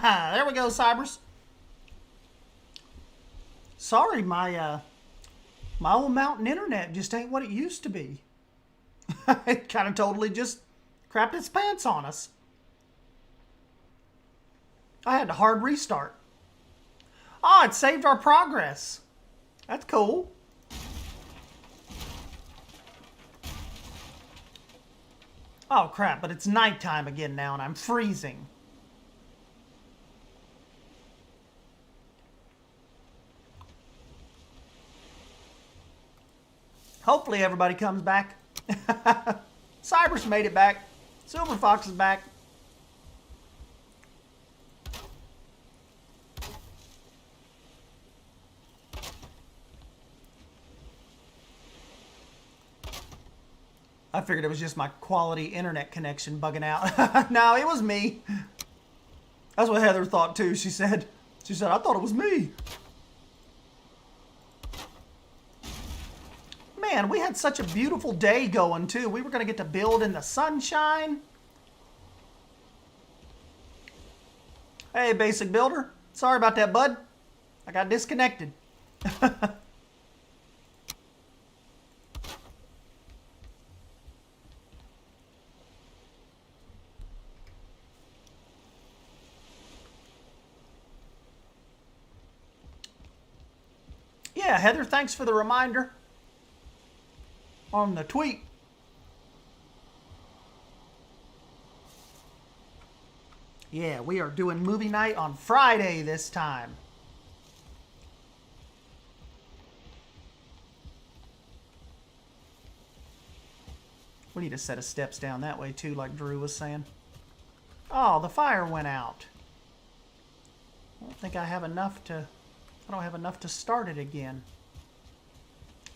There we go, Cybers. Sorry, my old mountain internet just ain't what it used to be. It kind of totally just crapped its pants on us. I had to hard restart. Oh, it saved our progress. That's cool. Oh crap, but it's nighttime again now and I'm freezing. Hopefully everybody comes back. Cybers made it back. Silver Fox is back. I figured it was just my quality internet connection bugging out. No, it was me. That's what Heather thought too. She said, I thought it was me. Man, we had such a beautiful day going too. We were going to get to build in the sunshine. Hey, Basic Builder. Sorry about that, bud. I got disconnected. Yeah, Heather, thanks for the reminder on the tweet. Yeah, we are doing movie night on Friday this time. We need a set of steps down that way too, like Drew was saying. Oh, the fire went out. I don't think I have enough to... I don't have enough to start it again.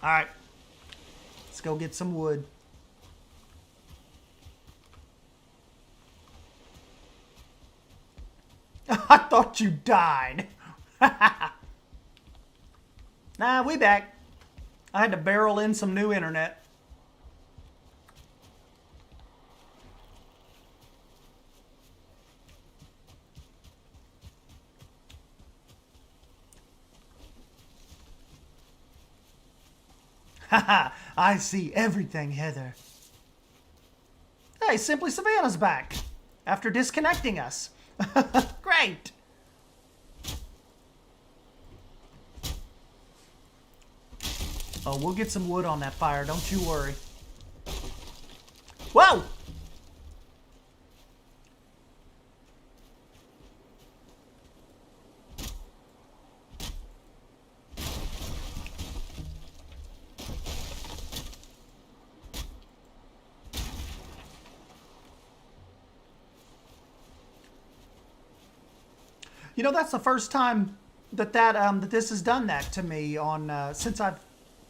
Alright. Let's go get some wood. I thought you died. Nah, we back. I had to barrel in some new internet. Haha, I see everything, Heather. Hey, Simply Savannah's back after disconnecting us. Great. Oh, we'll get some wood on that fire, don't you worry. Whoa! You know, that's the first time that this has done that to me on since I've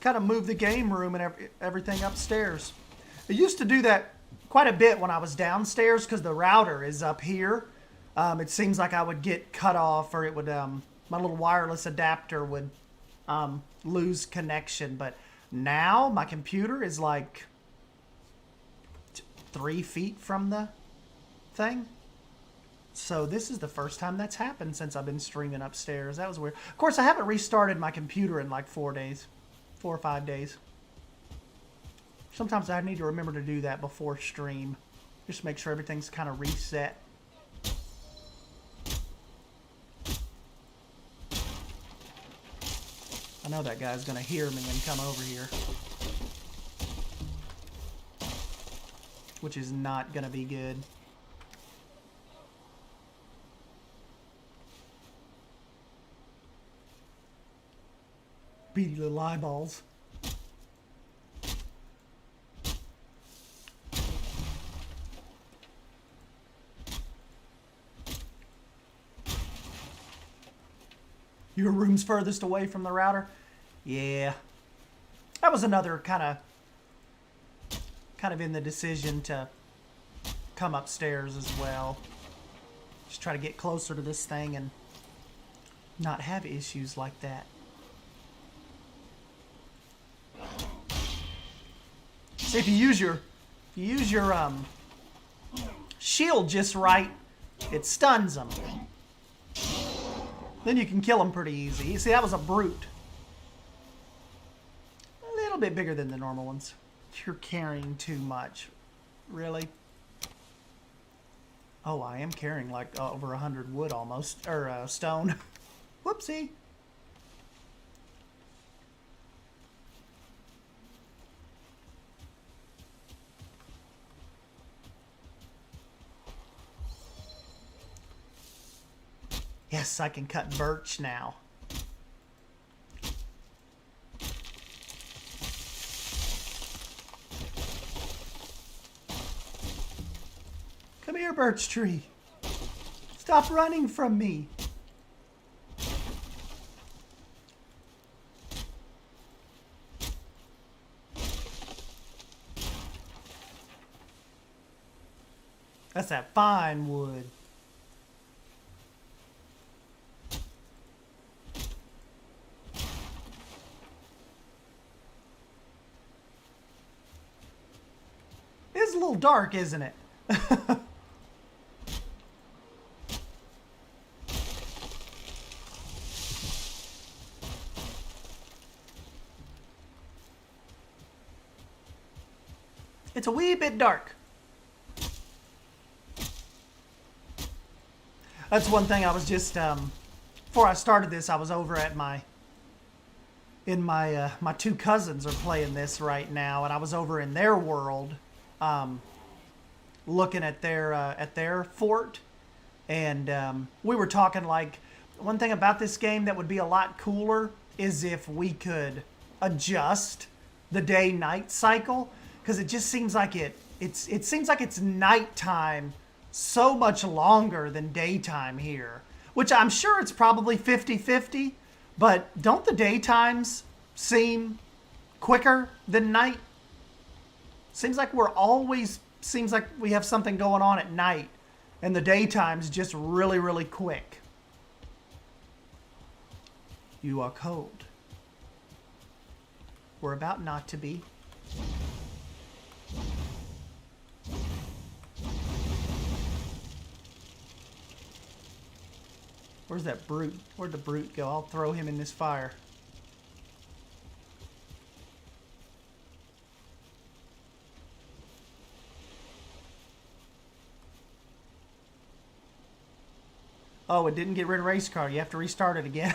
kind of moved the game room and everything upstairs. It used to do that quite a bit when I was downstairs because the router is up here. It seems like I would get cut off, or it would my little wireless adapter would lose connection. But now my computer is like 3 feet from the thing. So this is the first time that's happened since I've been streaming upstairs. That was weird. Of course, I haven't restarted my computer in like 4 days. 4 or 5 days. Sometimes I need to remember to do that before stream. Just make sure everything's kind of reset. I know that guy's going to hear me and come over here. Which is not going to be good. Beady little eyeballs. Your room's furthest away from the router? Yeah. That was another kind of in the decision to come upstairs as well. Just try to get closer to this thing and not have issues like that. See, if you use your shield just right, it stuns them. Then you can kill them pretty easy. You see, that was a brute. A little bit bigger than the normal ones. You're carrying too much. Really? Oh, I am carrying like over 100 wood almost. Or stone. Whoopsie. Yes, I can cut birch now. Come here, birch tree. Stop running from me. That's that fine wood. It's a little dark, isn't it? It's a wee bit dark. That's one thing I was just, before I started this, I was over at my two cousins are playing this right now, and I was over in their world, looking at their fort, and we were talking like, one thing about this game that would be a lot cooler is if we could adjust the day-night cycle, because it just seems like it seems like it's nighttime so much longer than daytime here, which I'm sure it's probably 50-50, but don't the daytimes seem quicker than night? Seems like seems like we have something going on at night, and the daytime's just really, really quick. You are cold. We're about not to be. Where's that brute? Where'd the brute go? I'll throw him in this fire. Oh, it didn't get rid of race car. You have to restart it again.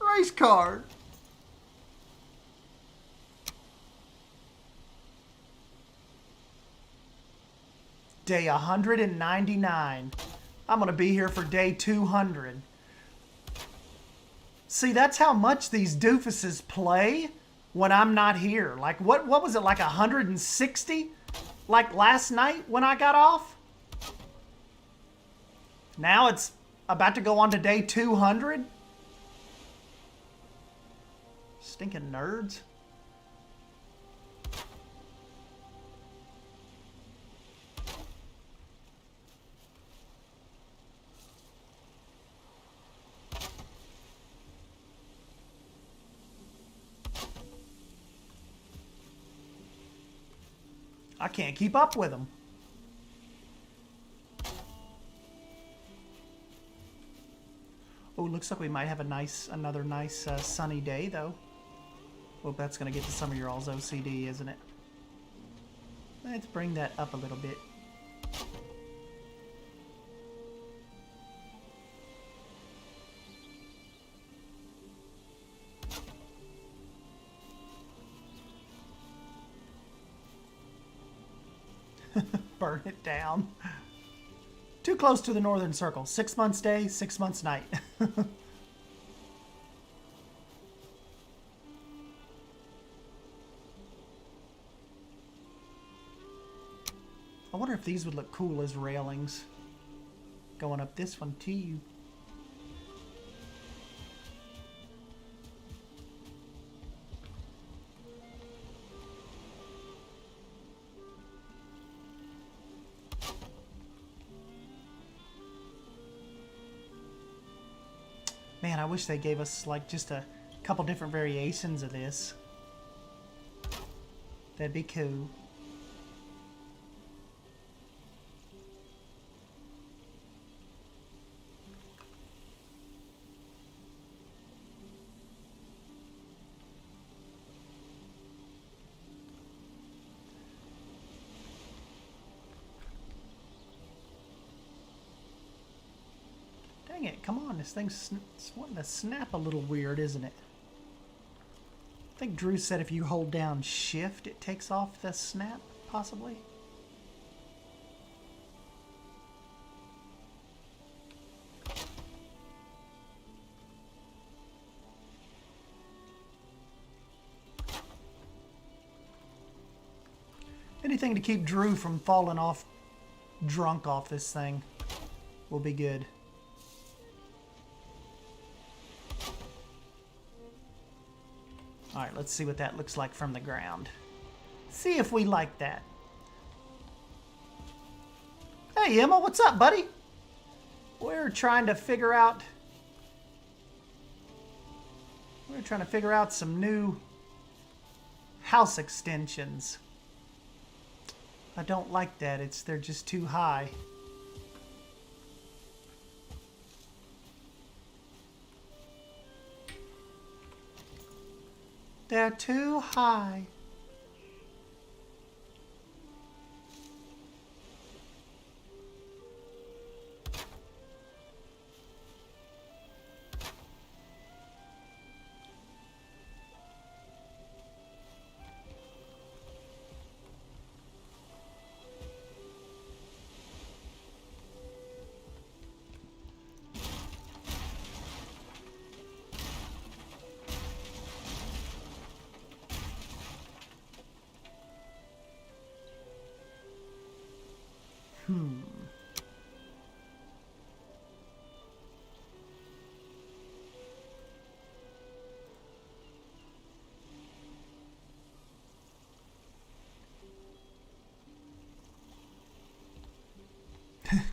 Race car. Day 199. I'm going to be here for day 200. See, that's how much these doofuses play when I'm not here. Like, what was it, like 160? Like last night when I got off? Now it's about to go on to day 200? Stinking nerds. I can't keep up with them. Oh, looks like we might have another nice sunny day, though. Hope that's going to get to some of your all's OCD, isn't it? Let's bring that up a little bit. Burn it down. Too close to the northern circle. 6 months day, 6 months night. I wonder if these would look cool as railings. Going up this one to you. Man, I wish they gave us like just a couple different variations of this. That'd be cool. Come on, this thing's wanting to snap a little weird, isn't it? I think Drew said if you hold down shift, it takes off the snap, possibly. Anything to keep Drew from falling off drunk off this thing will be good. Alright, let's see what that looks like from the ground. See if we like that. Hey Emma, what's up, buddy? We're trying to figure out some new house extensions. I don't like that. They're just too high. They're too high.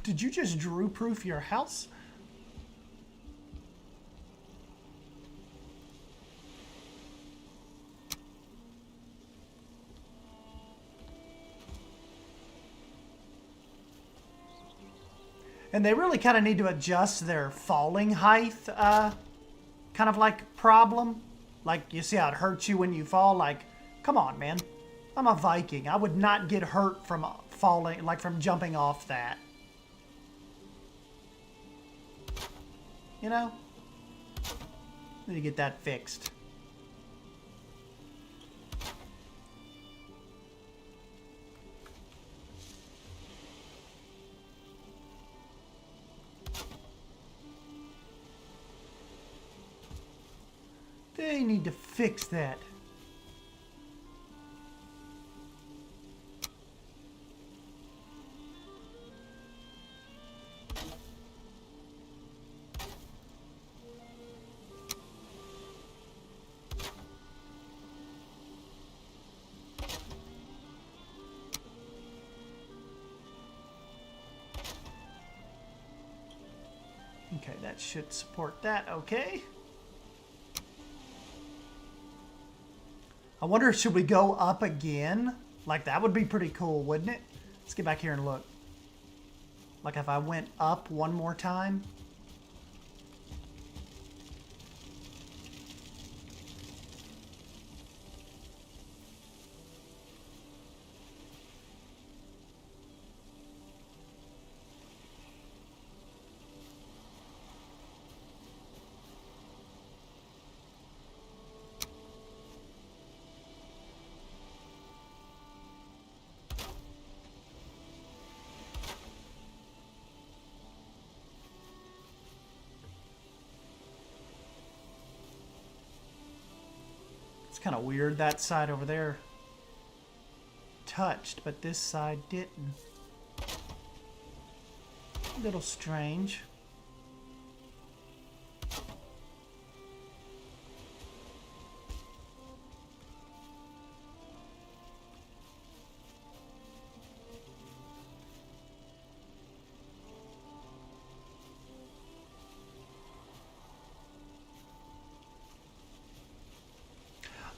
Did you just Drew-proof your house? And they really kind of need to adjust their falling height, kind of like problem. Like, you see how it hurts you when you fall? Like, come on, man. I'm a Viking. I would not get hurt from falling, like from jumping off that. You know? Need to get that fixed. They need to fix that. Okay, that should support that, okay. I wonder, should we go up again? Like, that would be pretty cool, wouldn't it? Let's get back here and look. Like, if I went up one more time. It's kind of weird, that side over there touched, but this side didn't. A little strange.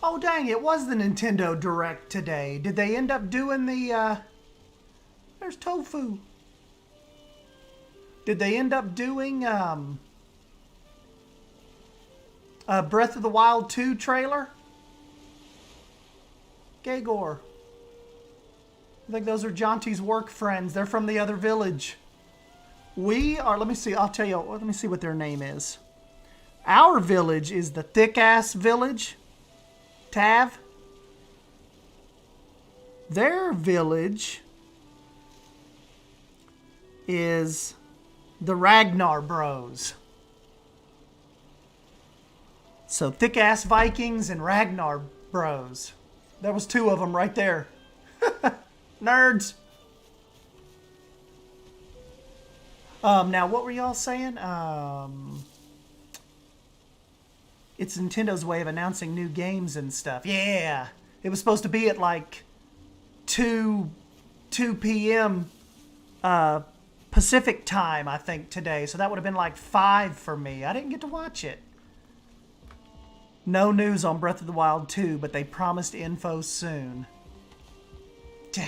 Oh, dang, it was the Nintendo Direct today. Did they end up doing the, there's Tofu. Did they end up doing, Breath of the Wild 2 trailer? Gagor. I think those are Jonty's work friends. They're from the other village. We are, let me see, I'll tell you, let me see what their name is. Our village is the Thick Ass Village. Tav. Their village is the Ragnar Bros. So Thick Ass Vikings and Ragnar Bros. There was two of them right there. Nerds. Now, what were y'all saying? It's Nintendo's way of announcing new games and stuff. Yeah. It was supposed to be at like 2 p.m. Pacific time, I think, today. So that would have been like 5 for me. I didn't get to watch it. No news on Breath of the Wild 2, but they promised info soon. Dang.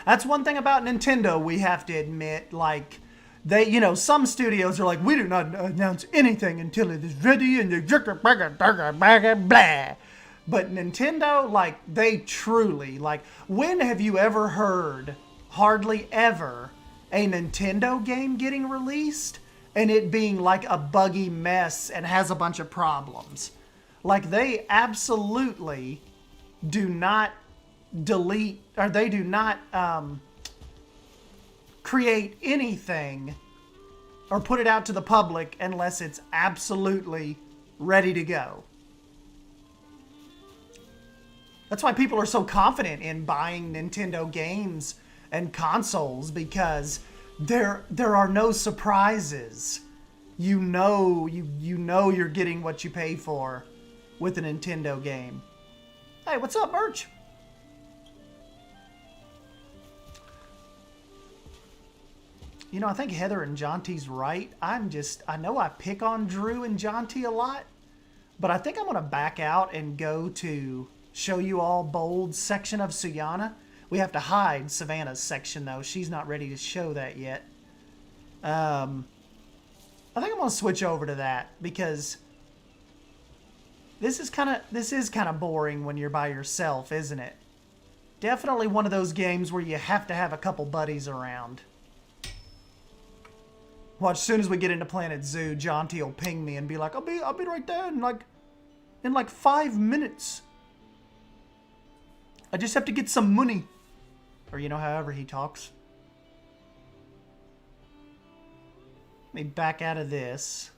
That's one thing about Nintendo we have to admit. Like, they, you know, some studios are like, we do not announce anything until it is ready and blah. But Nintendo, like, they truly, like, when have you ever heard, hardly ever, a Nintendo game getting released and it being like a buggy mess and has a bunch of problems? Like, they absolutely do not delete, or they do not create anything or put it out to the public unless it's absolutely ready to go. That's why people are so confident in buying Nintendo games and consoles, because there are no surprises. You know you're getting what you pay for with a Nintendo game. Hey, what's up, Merch? You know, I think Heather and Jonty's right. I know I pick on Drew and Jonty a lot, but I think I'm going to back out and go to show you all Bold's section of Suyana. We have to hide Savannah's section, though. She's not ready to show that yet. I think I'm going to switch over to that, because this is kind of boring when you're by yourself, isn't it? Definitely one of those games where you have to have a couple buddies around. Watch, as soon as we get into Planet Zoo, Jonty will ping me and be like, I'll be right there in like 5 minutes. I just have to get some money. Or, you know, however he talks. Let me back out of this.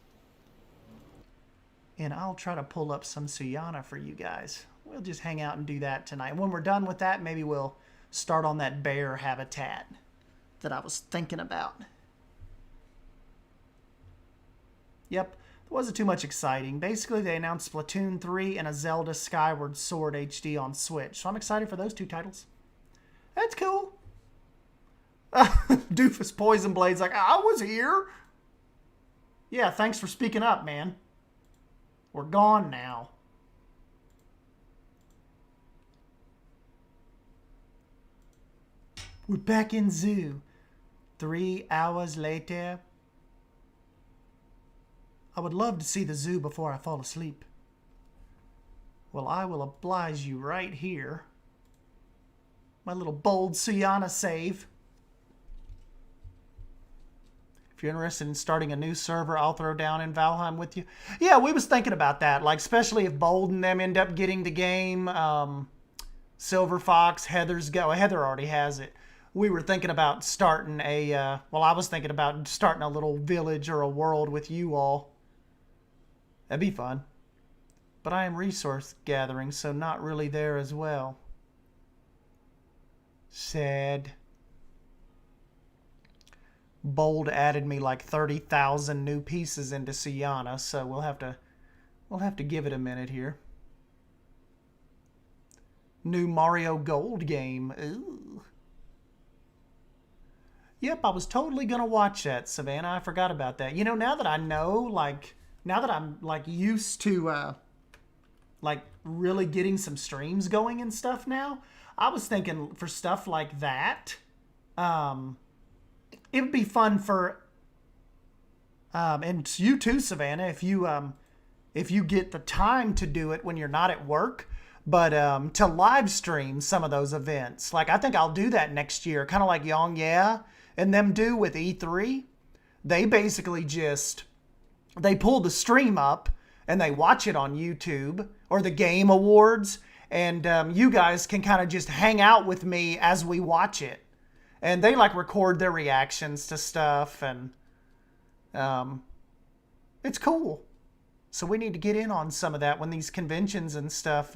And I'll try to pull up some Suyana for you guys. We'll just hang out and do that tonight. When we're done with that, maybe we'll start on that bear habitat that I was thinking about. Yep, there wasn't too much exciting. Basically, they announced Splatoon 3 and a Zelda Skyward Sword HD on Switch. So I'm excited for those two titles. That's cool. Doofus Poison Blade's like, I was here. Yeah, thanks for speaking up, man. We're gone now. We're back in zoo. 3 hours later. I would love to see the zoo before I fall asleep. Well, I will oblige you right here. My little Bold Suyana save. If you're interested in starting a new server, I'll throw down in Valheim with you. Yeah, we was thinking about that. Like, especially if Bold and them end up getting the game. Silver Fox, Heather's go. Heather already has it. We were thinking about starting I was thinking about starting a little village or a world with you all. That'd be fun. But I am resource gathering, so not really there as well. Sad. Bold added me like 30,000 new pieces into Suyana, so we'll have to give it a minute here. New Mario Gold game. Ooh. Yep, I was totally gonna watch that, Savannah. I forgot about that. You know, now that I know, like, now that I'm like used to like really getting some streams going and stuff now, I was thinking for stuff like that, it would be fun for and you too, Savannah, if you get the time to do it when you're not at work, but to live stream some of those events. Like, I think I'll do that next year, kind of like Yong Yeah, and them do with E3, they basically just, they pull the stream up and they watch it on YouTube or the Game Awards, and you guys can kind of just hang out with me as we watch it. And they like record their reactions to stuff, and it's cool. So we need to get in on some of that when these conventions and stuff,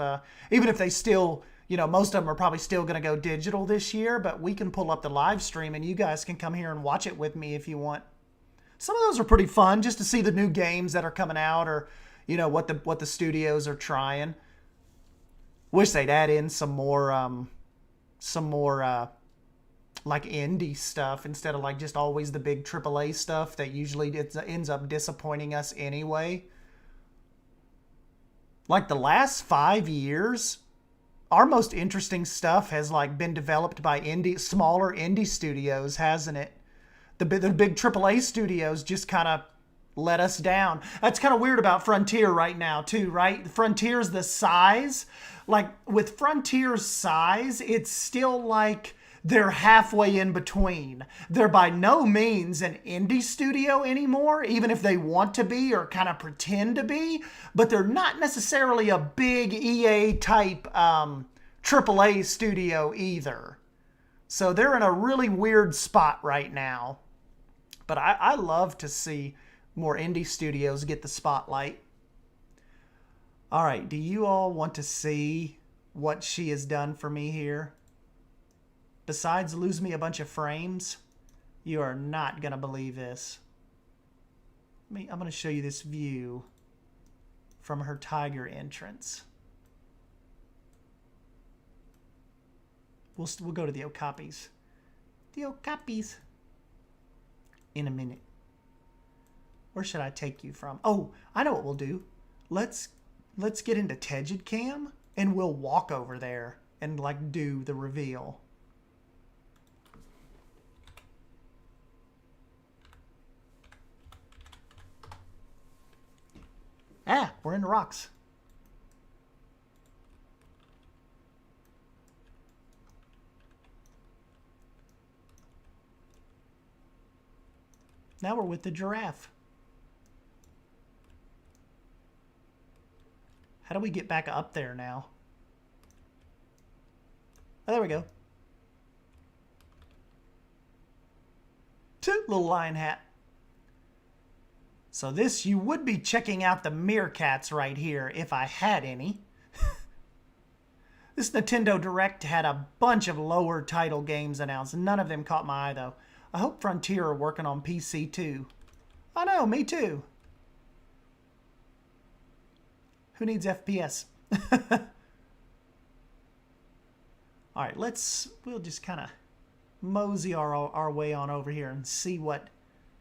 even if they still, you know, most of them are probably still going to go digital this year, but we can pull up the live stream and you guys can come here and watch it with me if you want. Some of those are pretty fun just to see the new games that are coming out, or, you know, what the studios are trying. Wish they'd add in some more like indie stuff instead of like just always the big AAA stuff that usually ends up disappointing us anyway. Like the last 5 years, our most interesting stuff has like been developed by smaller indie studios, hasn't it? The big AAA studios just kind of let us down. That's kind of weird about Frontier right now too, right? Frontier's the size. Like with Frontier's size, it's still like they're halfway in between. They're by no means an indie studio anymore, even if they want to be or kind of pretend to be, but they're not necessarily a big EA type AAA studio either. So they're in a really weird spot right now. But I love to see more indie studios get the spotlight. All right, do you all want to see what she has done for me here? Besides lose me a bunch of frames, you are not going to believe this. I'm going to show you this view from her tiger entrance. We'll go to the Okapis. The Okapis. In a minute. Where should I take you from? Oh, I know what we'll do. Let's get into Tegid Cam and we'll walk over there and like do the reveal. Ah, we're in the rocks. Now we're with the giraffe. How do we get back up there now? Oh, there we go. Little lion hat. So this, you would be checking out the meerkats right here if I had any. This Nintendo Direct had a bunch of lower title games announced. None of them caught my eye though. I hope Frontier are working on PC too. I know, me too. Who needs FPS? All right, we'll just kind of mosey our way on over here and see what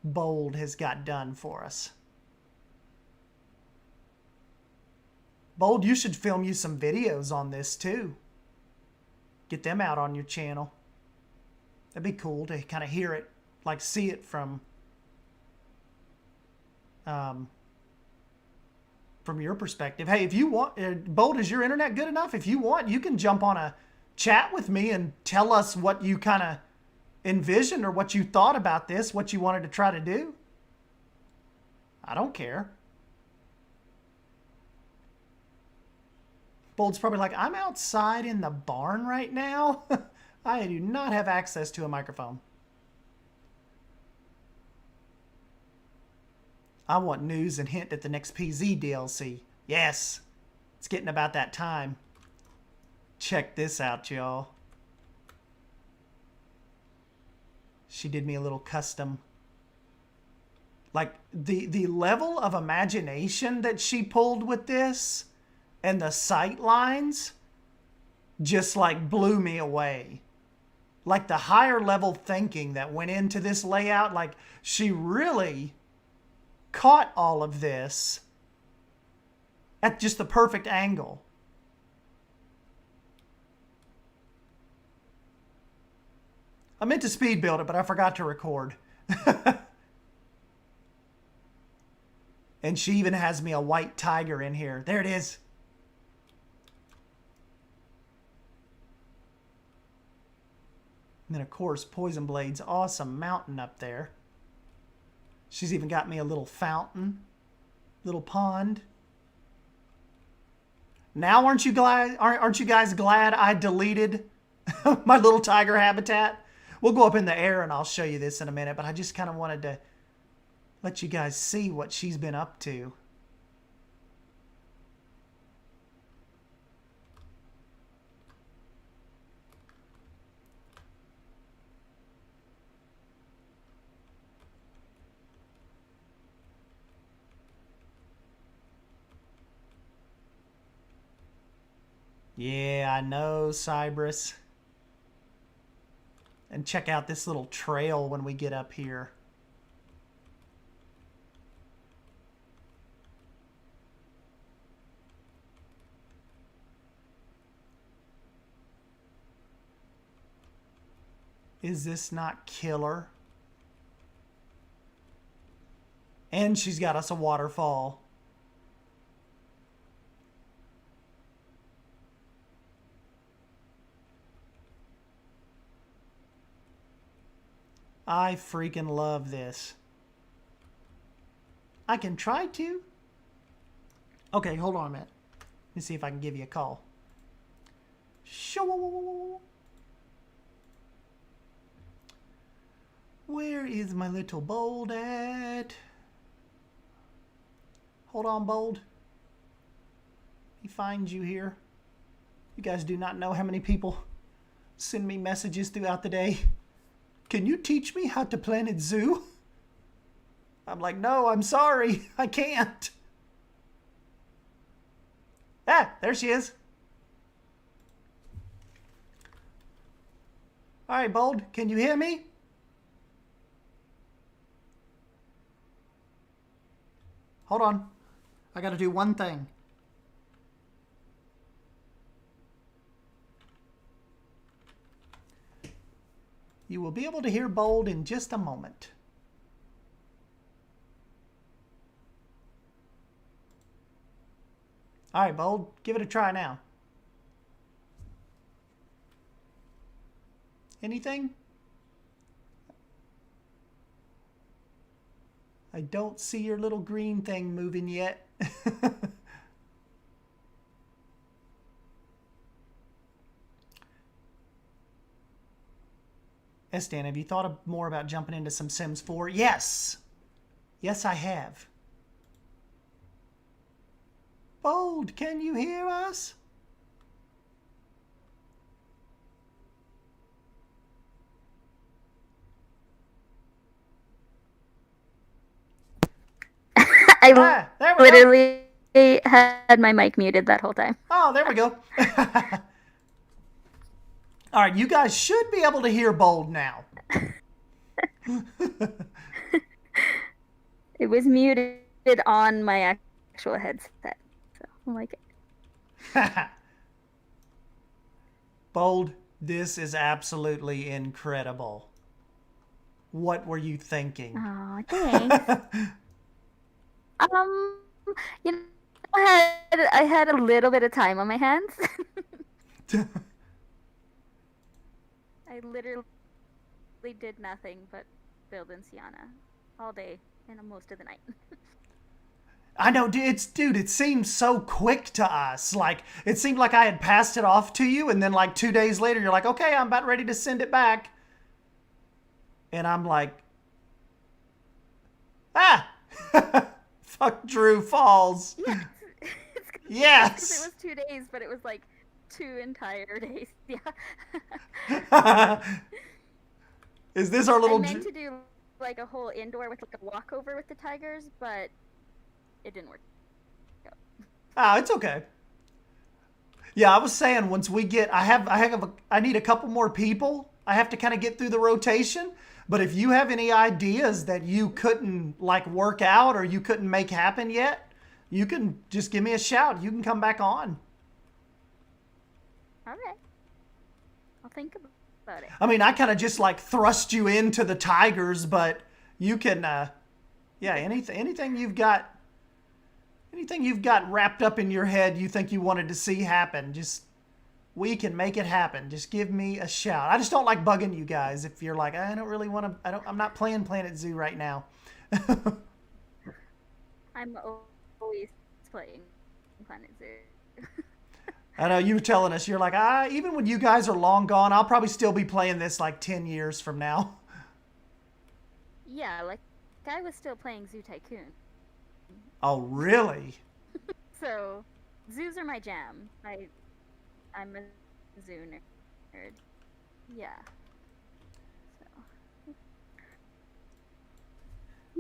Bold has got done for us. Bold, you should film you some videos on this too. Get them out on your channel. That'd be cool to kind of hear it, like see it from your perspective. Hey, if you want, Bold, is your internet good enough? If you want, you can jump on a chat with me and tell us what you kind of envisioned or what you thought about this, what you wanted to try to do. I don't care. Bold's probably like, I'm outside in the barn right now. I do not have access to a microphone. I want news and hint at the next PZ DLC. Yes, it's getting about that time. Check this out, y'all. She did me a little custom. Like the level of imagination that she pulled with this and the sight lines just like blew me away. Like the higher level thinking that went into this layout, like she really caught all of this at just the perfect angle. I meant to speed build it, but I forgot to record. And she even has me a white tiger in here. There it is. And then, of course, Poison Blade's awesome mountain up there. She's even got me a little fountain, little pond. Now, aren't you guys glad I deleted my little tiger habitat? We'll go up in the air and I'll show you this in a minute, but I just kind of wanted to let you guys see what she's been up to. Yeah, I know, Cybrus. And check out this little trail when we get up here. Is this not killer? And she's got us a waterfall. I freaking love this. I can try to. Okay, hold on a minute. Let me see if I can give you a call. Where is my little Bold at? Hold on, Bold. He finds you here. You guys do not know how many people send me messages throughout the day. Can you teach me how to Planet Zoo? I'm like, no, I'm sorry. I can't. Ah, there she is. All right, Bold, can you hear me? Hold on. I got to do one thing. You will be able to hear Bold in just a moment. All right, Bold, give it a try now. Anything? I don't see your little green thing moving yet. Estan, have you thought more about jumping into some Sims 4? Yes. Yes, I have. Bold, can you hear us? I literally had my mic muted that whole time. Oh, there we go. All right, you guys should be able to hear Bold now. It was muted on my actual headset. So I'm like, Bold, this is absolutely incredible. What were you thinking? oh, thanks. You know, I had a little bit of time on my hands. I literally did nothing but build in Sienna all day and most of the night. I know, dude, it seemed so quick to us. Like, it seemed like I had passed it off to you, and then like 2 days later, you're like, okay, I'm about ready to send it back. And I'm like, ah! Fuck Drew Falls. Yes. Yes. It was 2 days, but it was like 2 entire days. Yeah. Is this our little... I meant to do like a whole indoor with like a walkover with the tigers, but it didn't work. Oh, it's okay. Yeah, I was saying once we get... I need a couple more people. I have to kind of get through the rotation. But if you have any ideas that you couldn't like work out or you couldn't make happen yet, you can just give me a shout. You can come back on. All right. I'll think about it. I mean, I kind of just like thrust you into the tigers, but you can, yeah, anything you've got wrapped up in your head you think you wanted to see happen, just We can make it happen. Just give me a shout. I just don't like bugging you guys if you're like, I don't really want to, I'm not playing Planet Zoo right now. I'm always playing Planet Zoo. I know you were telling us, you're like, even when you guys are long gone, I'll probably still be playing this like 10 years from now. Yeah, like I was still playing Zoo Tycoon. Oh, really? So, zoos are my jam. I'm a zoo nerd. Yeah. So.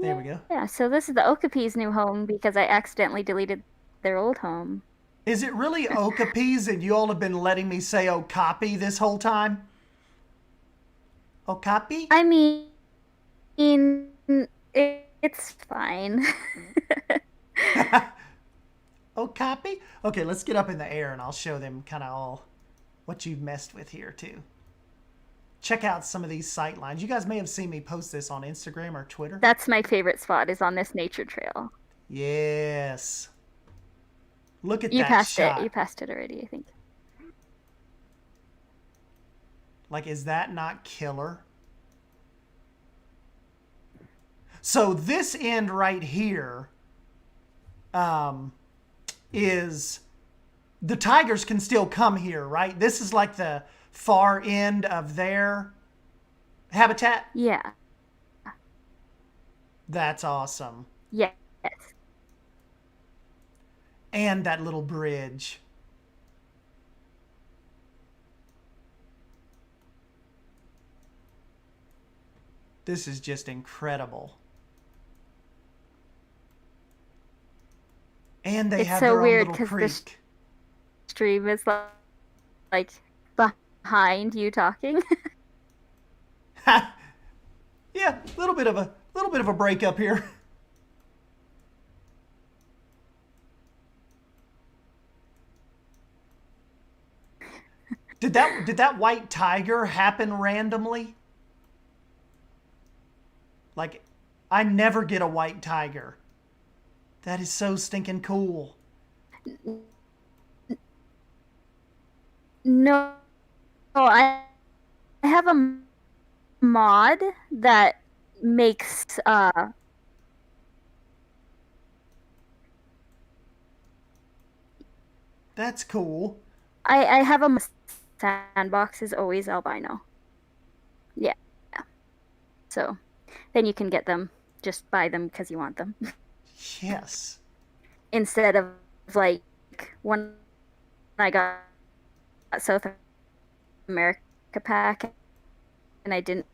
There we go. Yeah, so this is the Okapi's new home because I accidentally deleted their old home. Is it really Okapis and you all have been letting me say Okapi this whole time? Okapi? I mean, it's fine. Okapi? Okay, let's get up in the air and I'll show them kind of all what you've messed with here too. Check out some of these sight lines. You guys may have seen me post this on Instagram or Twitter. That's my favorite spot is on this nature trail. Yes. Look at You that passed shot. it. You passed it already, I think. Like, is that not killer? So this end right here is the tigers can still come here, right? This is like the far end of their habitat. Yeah. That's awesome. Yes. And that little bridge. This is just incredible. And they It's have so their own weird little 'cause this creek. Stream is like behind you talking. Yeah, a little bit of a breakup here. Did that white tiger happen randomly? Like, I never get a white tiger. That is so stinking cool. No, I have a mod that makes That's cool. I have a sandbox is always albino. Yeah. So then you can get them, just buy them because you want them. Yes. Instead of like when I got South America pack and I didn't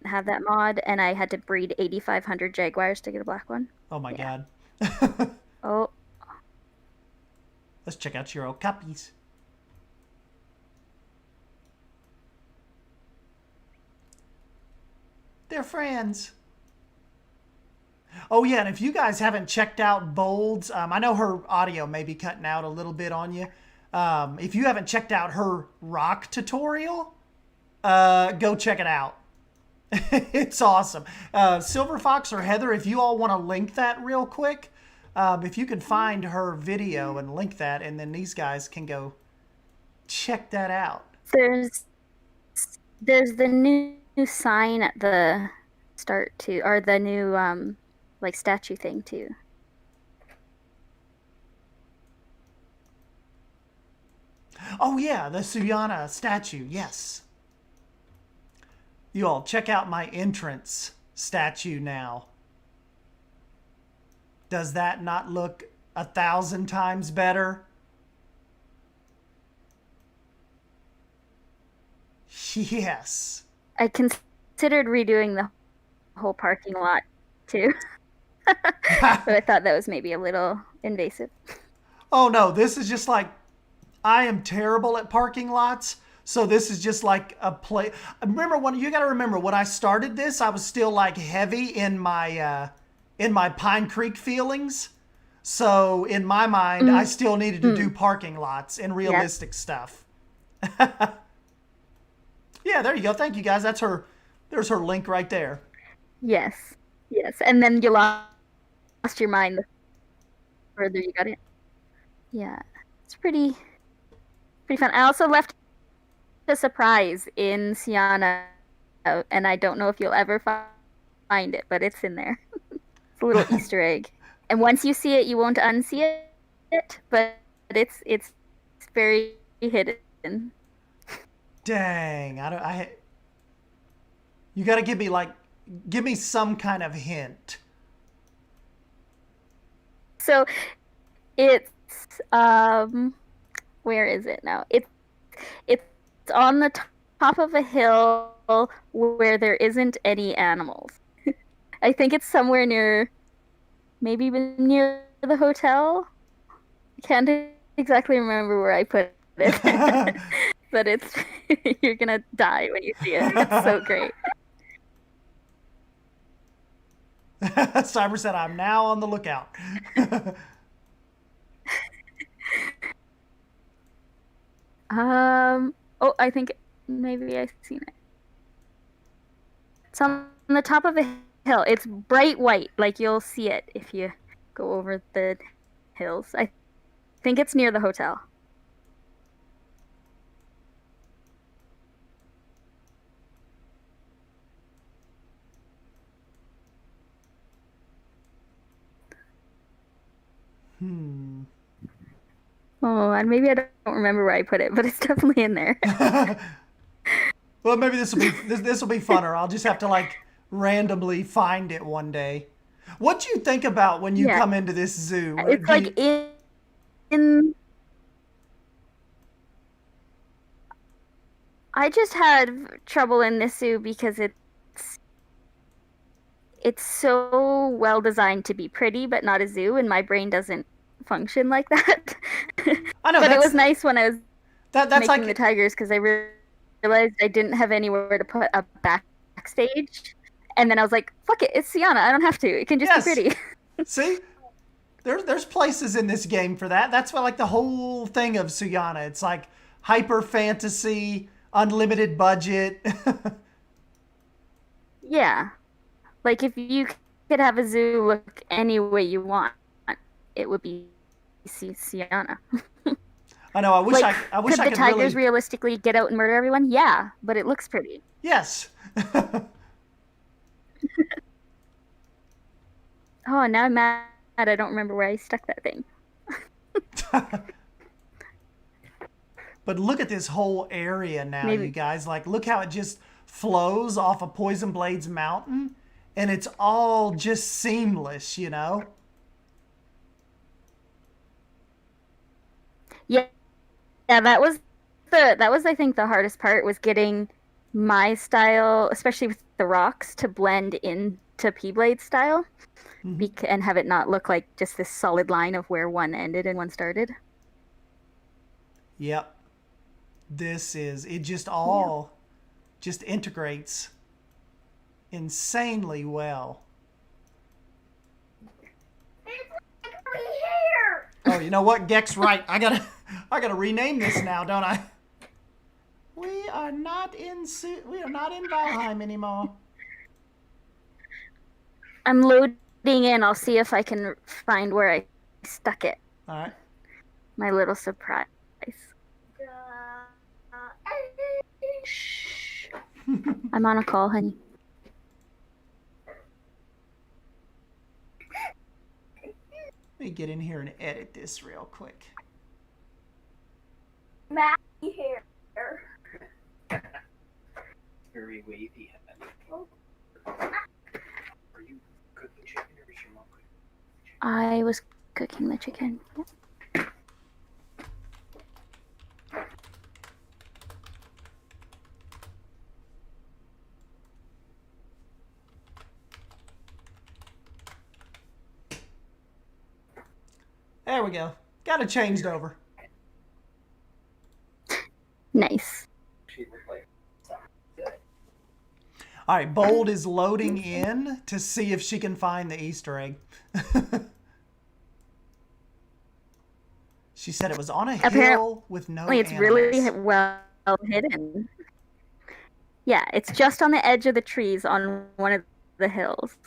have that mod and I had to breed 8,500 jaguars to get a black one. Oh my God. Oh, Let's check out your old copies. They're friends. Oh yeah, and if you guys haven't checked out Bold's, I know her audio may be cutting out a little bit on you. If you haven't checked out her rock tutorial, go check it out. It's awesome. Silver Fox or Heather, if you all want to link that real quick, if you can find her video and link that, and then these guys can go check that out. there's the new sign at the start too, or the new like statue thing too. Oh yeah, the Suyana statue, yes. You all check out my entrance statue now. Does that not look 1,000 times better? Yes. I considered redoing the whole parking lot too. But I thought that was maybe a little invasive. Oh no, this is just like, I am terrible at parking lots. So this is just like a play. Remember when you got to remember when I started this, I was still like heavy in my Pine Creek feelings. So in my mind, I still needed to do parking lots and realistic stuff. Yeah, there you go. Thank you guys. That's her. There's her link right there. Yes. Yes. And then you lost your mind the further you got it. Yeah. It's pretty fun. I also left a surprise in Siana, and I don't know if you'll ever find it, but it's in there. It's a little Easter egg. And once you see it, you won't unsee it, but it's very hidden. Dang, I don't. You got to give me some kind of hint. So it's where is it now? It's on the top of a hill where there isn't any animals. I think it's somewhere near, maybe even near the hotel. I can't exactly remember where I put it, but it's you're gonna die when you see it. It's so great. Cyber said, "I'm now on the lookout." Oh, I think maybe I've seen it. It's on the top of a hill. It's bright white, like you'll see it if you go over the hills. I think it's near the hotel. Oh, and maybe I don't remember where I put it, but it's definitely in there. Well, maybe this will be funner. I'll just have to like randomly find it one day. What do you think about when you Yeah. come into this zoo? It's Do like you- in. I just had trouble in this zoo because it's so well designed to be pretty, but not a zoo, and my brain doesn't function like that. I know But it that's was nice when I was that's making the like tigers because I realized I didn't have anywhere to put a backstage, and then I was like, "Fuck it, it's Siana. I don't have to. It can just be yes. pretty." See, there's places in this game for that. That's what like the whole thing of Suyana. It's like hyper fantasy, unlimited budget. Yeah, like if you could have a zoo look any way you want, it would be Siana. I know. Like, I wish could I the could tigers really. realistically get out and murder everyone? Yeah, but it looks pretty. Yes. Oh, now I'm mad. I don't remember where I stuck that thing. But look at this whole area now, you Maybe. guys. Like, look how it just flows off of Poison Blades Mountain, and it's all just seamless, you know? Yeah, yeah. That was I think the hardest part was getting my style, especially with the rocks, to blend into P-Blade style, and have it not look like just this solid line of where one ended and one started. Yep. It just all just integrates insanely well. Oh, you know what? Geck's right. I gotta rename this now, don't I? We are not in Valheim anymore. I'm loading in. I'll see if I can find where I stuck it. All right. My little surprise. I'm on a call, honey. Let me get in here and edit this real quick. Matty hair. Very wavy head. Are you cooking chicken or is your mom cooking? I was cooking the chicken. Yep. There we go. Got it changed over. Nice. She looked like All right, Bold is loading in to see if she can find the Easter egg. She said it was on a hill with no It's animals. really well hidden. Yeah, it's just on the edge of the trees on one of the hills.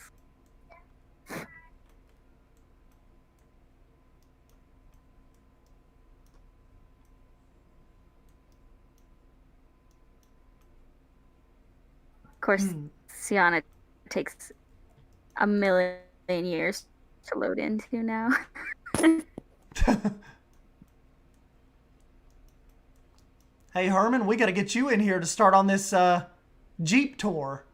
Of course, Sienna takes a million years to load into now. Hey, Herman, we got to get you in here to start on this Jeep tour.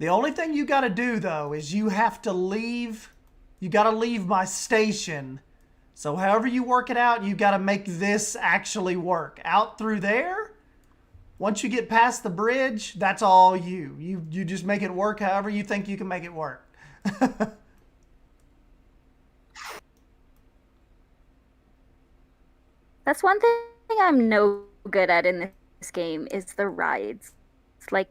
The only thing you got to do, though, is you have to leave. You got to leave my station. So however you work it out, you got to make this actually work. Out through there, once you get past the bridge, that's all you. You just make it work however you think you can make it work. That's one thing I'm no good at in this game is the rides. It's like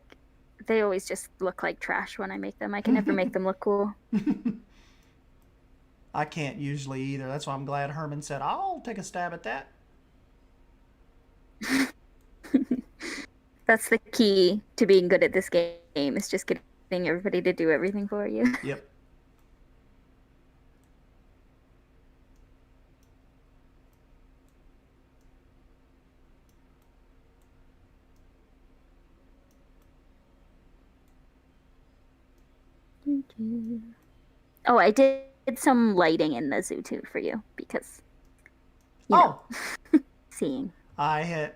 they always just look like trash when I make them. I can never make them look cool. I can't usually either. That's why I'm glad Herman said, I'll take a stab at that. That's the key to being good at this game, is just getting everybody to do everything for you. Yep. Oh, I did some lighting in the zoo too for you because seeing. I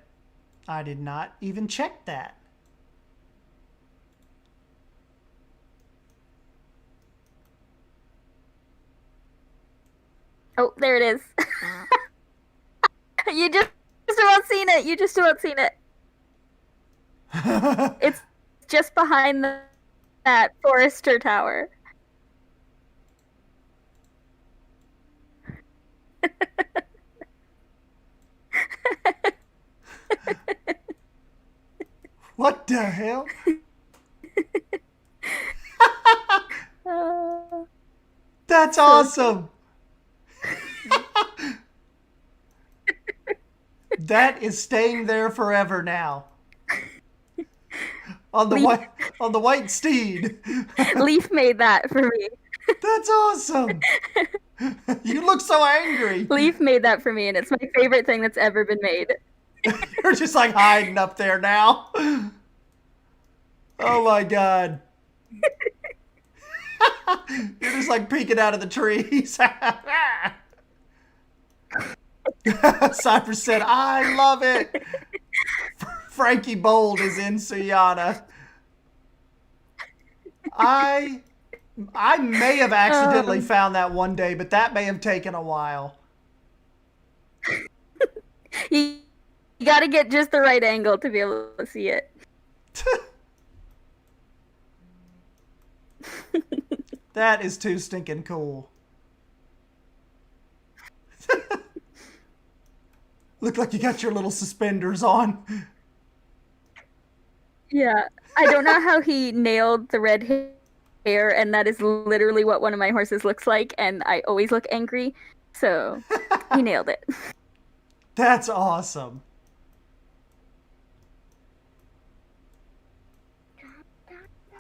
did not even check that. Oh, there it is. You just about seen it. You just about seen it. It's just behind that Forester Tower. What the hell? That's awesome. That is staying there forever now. On the white steed. Leaf made that for me. That's awesome. You look so angry. Leaf made that for me, and it's my favorite thing that's ever been made. You're just like hiding up there now. Oh my God. You're just like peeking out of the trees. Cypress said, I love it. Frankie Bold is in Sienna. I may have accidentally found that one day, but that may have taken a while. You got to get just the right angle to be able to see it. That is too stinking cool. Look like you got your little suspenders on. Yeah. I don't know how he nailed the red hair, and that is literally what one of my horses looks like, and I always look angry, so he nailed it. That's awesome.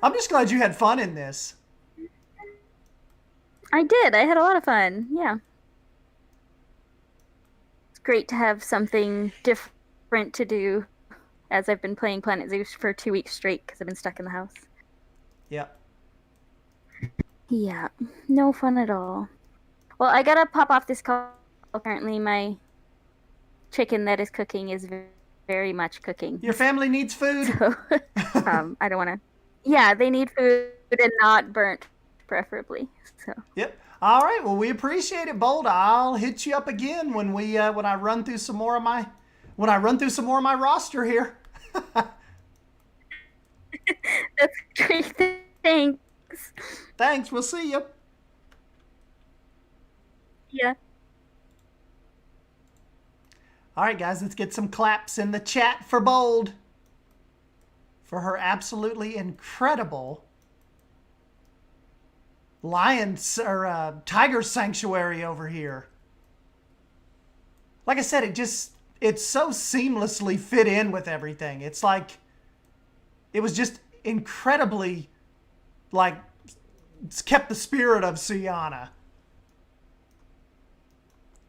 I'm just glad you had fun in this. I did. I had a lot of fun. Yeah. It's great to have something different to do, as I've been playing Planet Zoo for 2 weeks straight because I've been stuck in the house. Yep. Yeah. No fun at all. Well, I gotta pop off this call. Apparently my chicken that is cooking is very much cooking. Your family needs food. So, I don't want to. Yeah, they need food and not burnt, preferably. So. Yep. All right. Well, we appreciate it, Bold. I'll hit you up again when I run through some more of my roster here. That's great. Thanks. Thanks. We'll see you. Yeah. All right, guys. Let's get some claps in the chat for Bold, for her absolutely incredible tiger sanctuary over here. Like I said, it's so seamlessly fit in with everything. It's like it was just incredibly, like, it's kept the spirit of Sienna.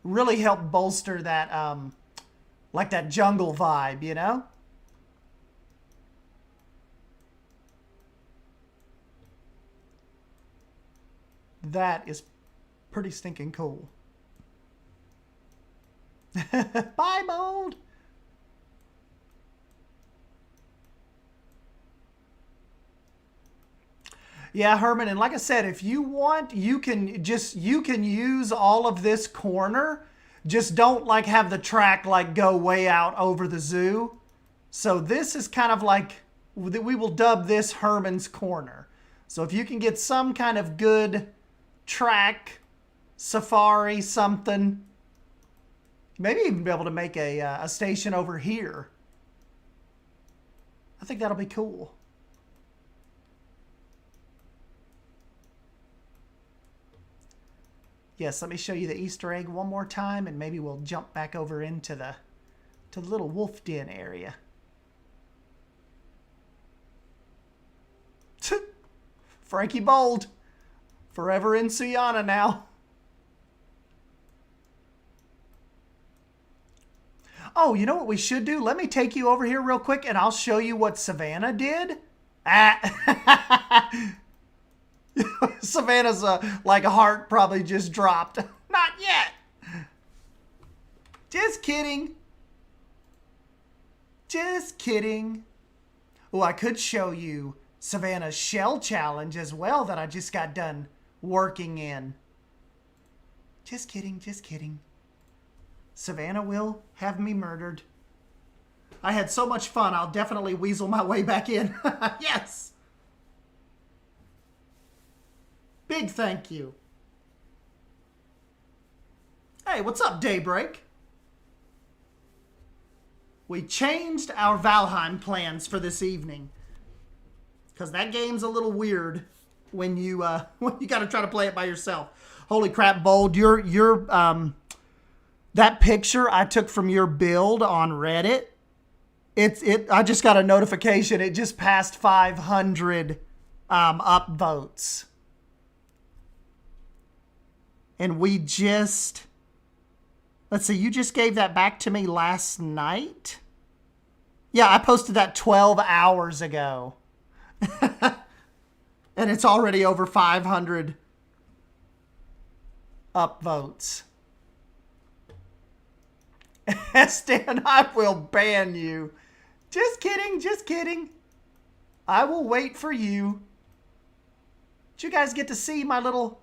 Really helped bolster that like that jungle vibe, you know? That is pretty stinking cool. Bye, Mold. Yeah, Herman, and like I said, if you want, you can use all of this corner. Just don't like have the track like go way out over the zoo. So this is kind of like, we will dub this Herman's Corner. So if you can get some kind of good track, safari, something, maybe even be able to make a station over here. I think that'll be cool. Yes, let me show you the Easter egg one more time, and maybe we'll jump back over into the little wolf den area. Frankie Bold, forever in Suyana now. Oh, you know what we should do? Let me take you over here real quick, and I'll show you what Savannah did. Savannah's like a heart probably just dropped. Not yet. Just kidding. Just kidding. Oh, I could show you Savannah's shell challenge as well that I just got done working in. Just kidding, just kidding. Savannah will have me murdered. I had so much fun, I'll definitely weasel my way back in. Yes. Big thank you. Hey, what's up, Daybreak? We changed our Valheim plans for this evening. Because that game's a little weird when you gotta try to play it by yourself. Holy crap, Bold, that picture I took from your build on Reddit, I just got a notification. It just passed 500 upvotes. And we just, let's see, you just gave that back to me last night? Yeah, I posted that 12 hours ago. And it's already over 500 upvotes. Stan, I will ban you. Just kidding, just kidding. I will wait for you. Did you guys get to see my little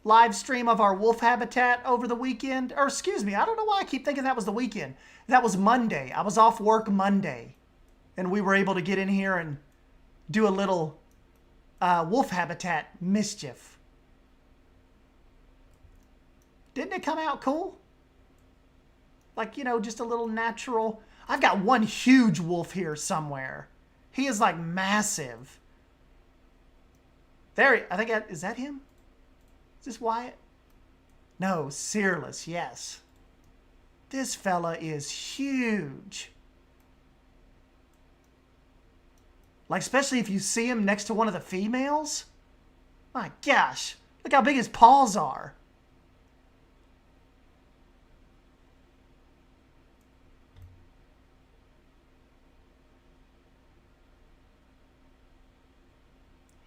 live stream of our wolf habitat over the weekend? Or excuse me, I don't know why I keep thinking that was the weekend. That was Monday. I was off work Monday. And we were able to get in here and do a little wolf habitat mischief. Didn't it come out cool? Like, you know, just a little natural. I've got one huge wolf here somewhere. He is like massive. There, I think, is that him? Is this Wyatt? No, Searless, yes. This fella is huge. Like, especially if you see him next to one of the females. My gosh, look how big his paws are.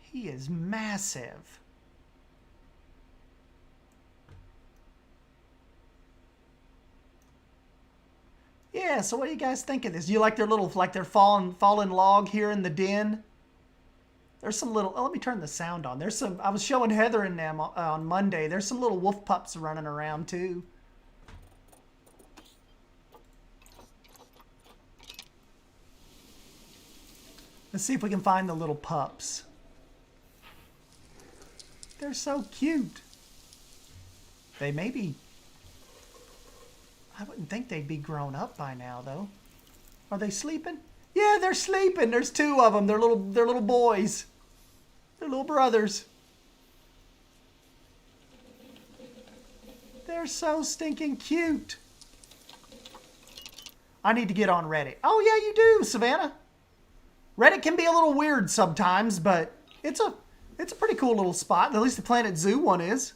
He is massive. Yeah, so what do you guys think of this? Do you like their little, like their fallen log here in the den? There's some little, oh, let me turn the sound on. There's some, I was showing Heather and them on Monday. There's some little wolf pups running around too. Let's see if we can find the little pups. They're so cute. They may be, I wouldn't think they'd be grown up by now, though. Are they sleeping? Yeah, they're sleeping. There's two of them. They're little boys. They're little brothers. They're so stinking cute. I need to get on Reddit. Oh, yeah, you do, Savannah. Reddit can be a little weird sometimes, but it's a pretty cool little spot. At least the Planet Zoo one is.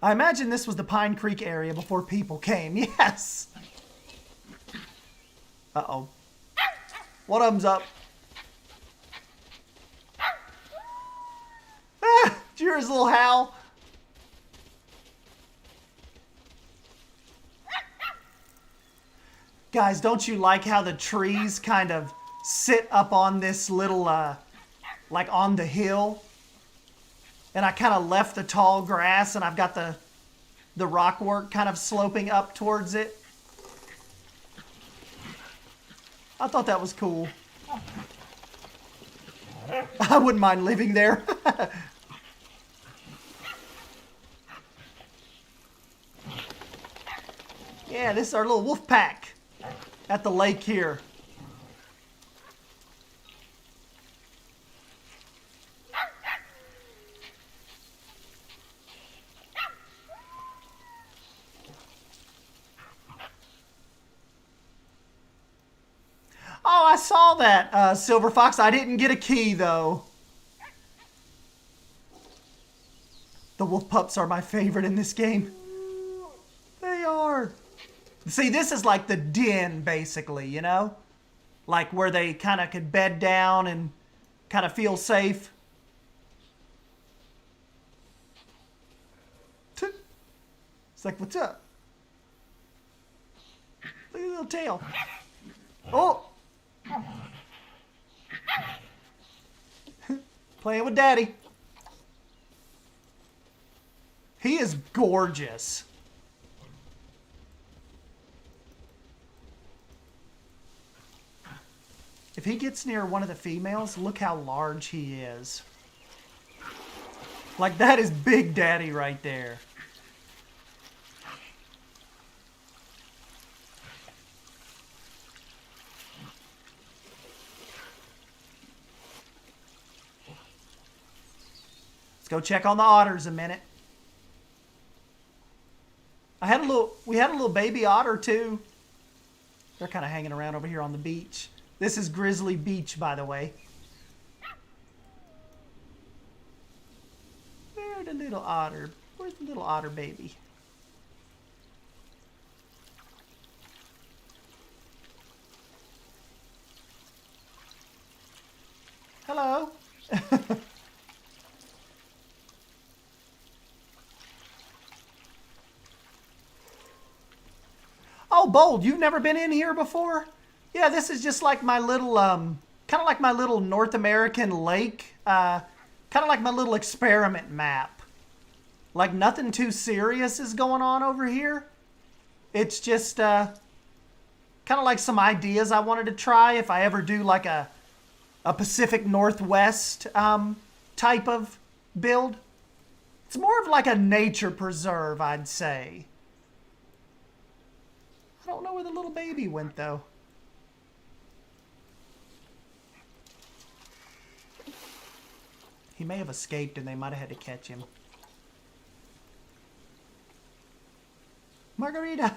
I imagine this was the Pine Creek area before people came. Yes. Uh-oh. One of them's up. Hear his little howl. Guys, don't you like how the trees kind of sit up on this little, like on the hill? And I kind of left the tall grass and I've got the rock work kind of sloping up towards it. I thought that was cool. I wouldn't mind living there. Yeah, this is our little wolf pack at the lake here. Oh, I saw that, Silver Fox. I didn't get a key, though. The wolf pups are my favorite in this game. They are. See, this is like the den, basically, you know? Like where they kind of could bed down and kind of feel safe. It's like, what's up? Look at the little tail. Oh! Playing with Daddy. He is gorgeous. If he gets near one of the females, look how large he is. Like, that is Big Daddy right there. Let's go check on the otters a minute. We had a little baby otter too. They're kind of hanging around over here on the beach. This is Grizzly Beach, by the way. Where's the little otter? Where's the little otter baby? Hello. Oh, Bold, you've never been in here before? Yeah, this is just like my little, kind of like my little North American lake. Kind of like my little experiment map. Like nothing too serious is going on over here. It's just, kind of like some ideas I wanted to try if I ever do like a Pacific Northwest, type of build. It's more of like a nature preserve, I'd say. I don't know where the little baby went, though. He may have escaped and they might have had to catch him. Margarita!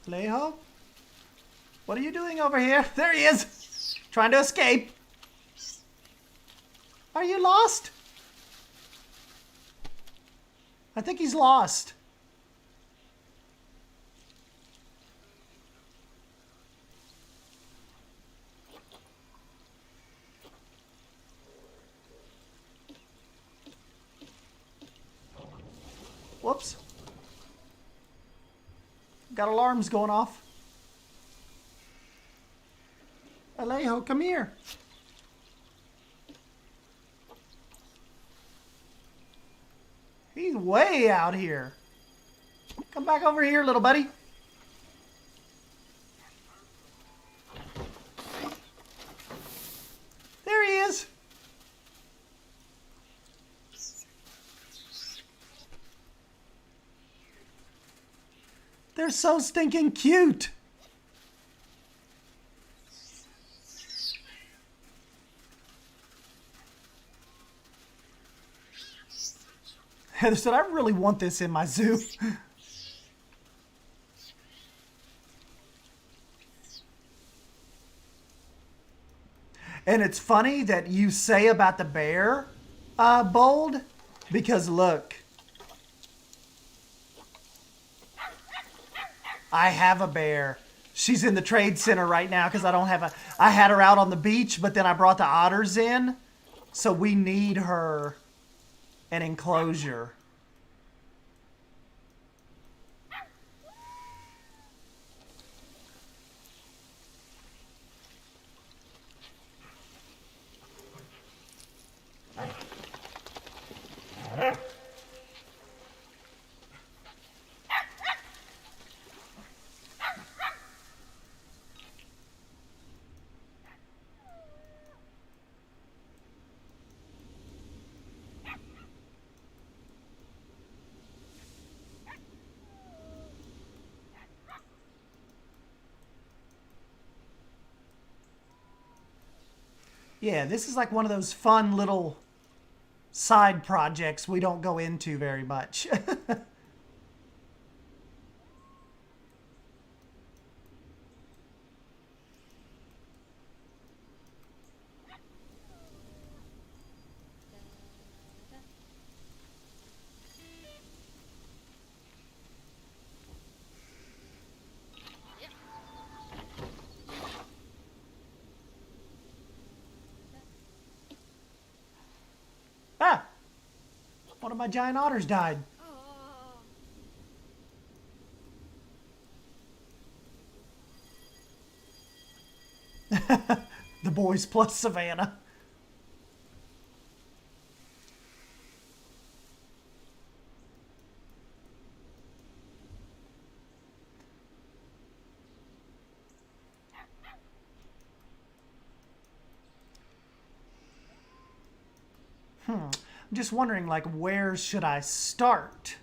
Leho? What are you doing over here? There he is! Trying to escape. Are you lost? I think he's lost. Whoops. Got alarms going off. Alejo, come here. He's way out here. Come back over here, little buddy. There he is. They're so stinking cute. Heather said, I really want this in my zoo. And it's funny that you say about the bear, Bold, because look. I have a bear. She's in the trade center right now because I don't have a. I had her out on the beach, but then I brought the otters in, so we need her an enclosure. Yeah, this is like one of those fun little side projects we don't go into very much. Ah! One of my giant otters died. The boys plus Savannah. I'm just wondering, like, where should I start?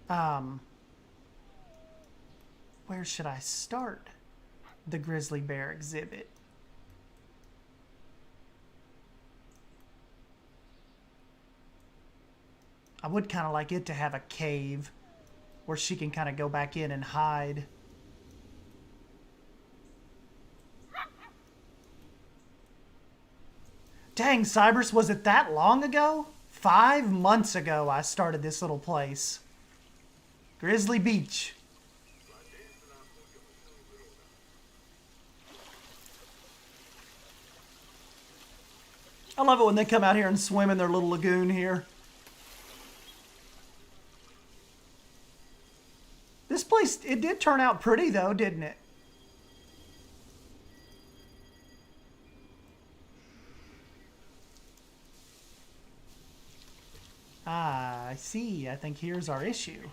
Where should I start the grizzly bear exhibit? I would kind of like it to have a cave where she can kind of go back in and hide. Dang, Cybers, was it that long ago? 5 months ago I started this little place. Grizzly Beach. I love it when they come out here and swim in their little lagoon here. This place, it did turn out pretty though, didn't it? Ah, I see. I think here's our issue.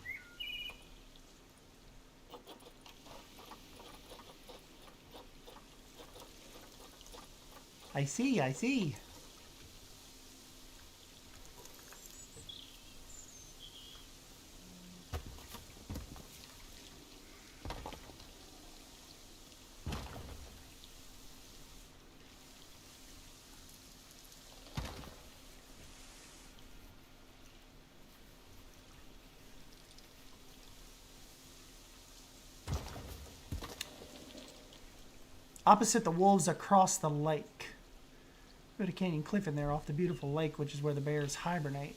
I see, I see. Opposite the wolves across the lake. Put a canyon cliff in there off the beautiful lake, which is where the bears hibernate.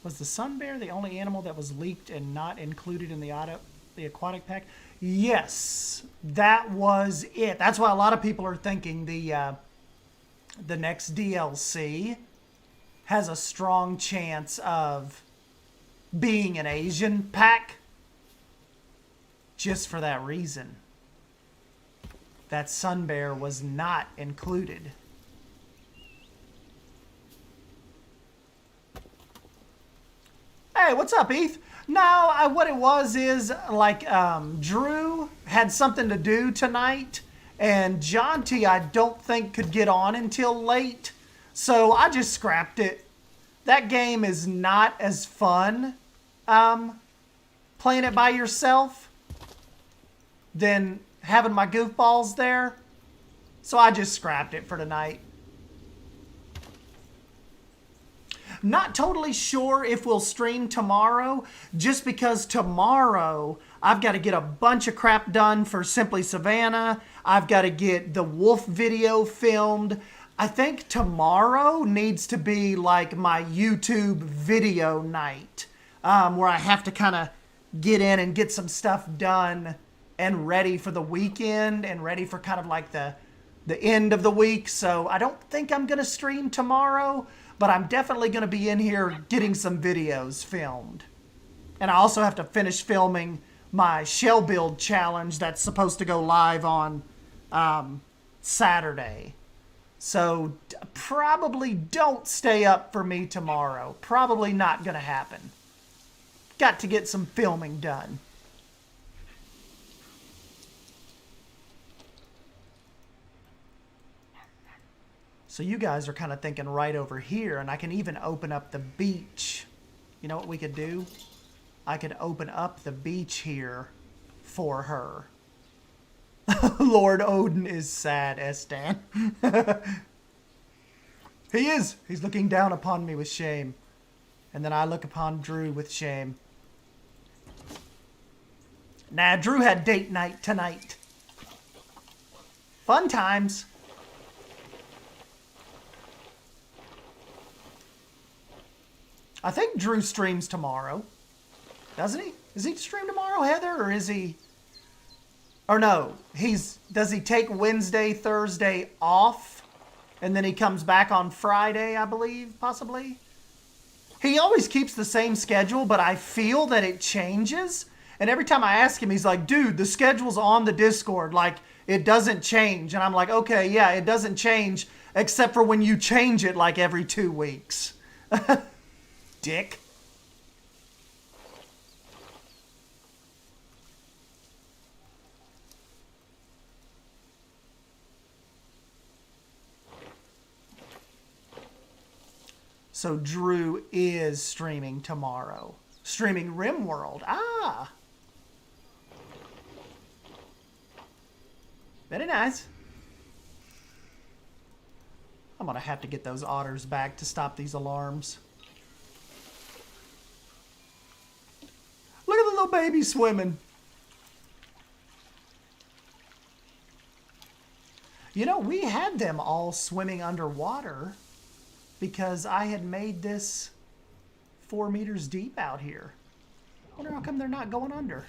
Was the sun bear the only animal that was leaked and not included in the aquatic pack? Yes, that was it. That's why a lot of people are thinking the next DLC has a strong chance of being an Asian pack. Just for that reason. That sun bear was not included. Hey, what's up, Eth? No, what it was is, like, Drew had something to do tonight, and Jonty, I don't think, could get on until late, so I just scrapped it. That game is not as fun, playing it by yourself, than having my goofballs there, so I just scrapped it for tonight. Not totally sure if we'll stream tomorrow, just because tomorrow I've got to get a bunch of crap done for Simply Savannah. I've got to get the wolf video filmed. I think tomorrow needs to be like my YouTube video night, where I have to kind of get in and get some stuff done and ready for the weekend and ready for kind of like the end of the week. So I don't think I'm going to stream tomorrow, but I'm definitely going to be in here getting some videos filmed. And I also have to finish filming my shell build challenge that's supposed to go live on Saturday. So probably don't stay up for me tomorrow. Probably not going to happen. Got to get some filming done. So you guys are kind of thinking right over here, and I can even open up the beach. You know what we could do? I could open up the beach here for her. Lord Odin is sad, Estan. He is. He's looking down upon me with shame. And then I look upon Drew with shame. Nah, Drew had date night tonight. Fun times. I think Drew streams tomorrow. Doesn't he? Is he stream tomorrow, Heather? Or is he... Or no, does he take Wednesday, Thursday off? And then he comes back on Friday, I believe, possibly? He always keeps the same schedule, but I feel that it changes. And every time I ask him, he's like, dude, the schedule's on the Discord. Like, it doesn't change. And I'm like, okay, yeah, it doesn't change, except for when you change it like every 2 weeks. Dick. So Drew is streaming tomorrow. Streaming RimWorld. Ah. Very nice. I'm going to have to get those otters back to stop these alarms. Look at the little baby swimming. You know, we had them all swimming underwater because I had made this 4 meters deep out here. I wonder how come they're not going under.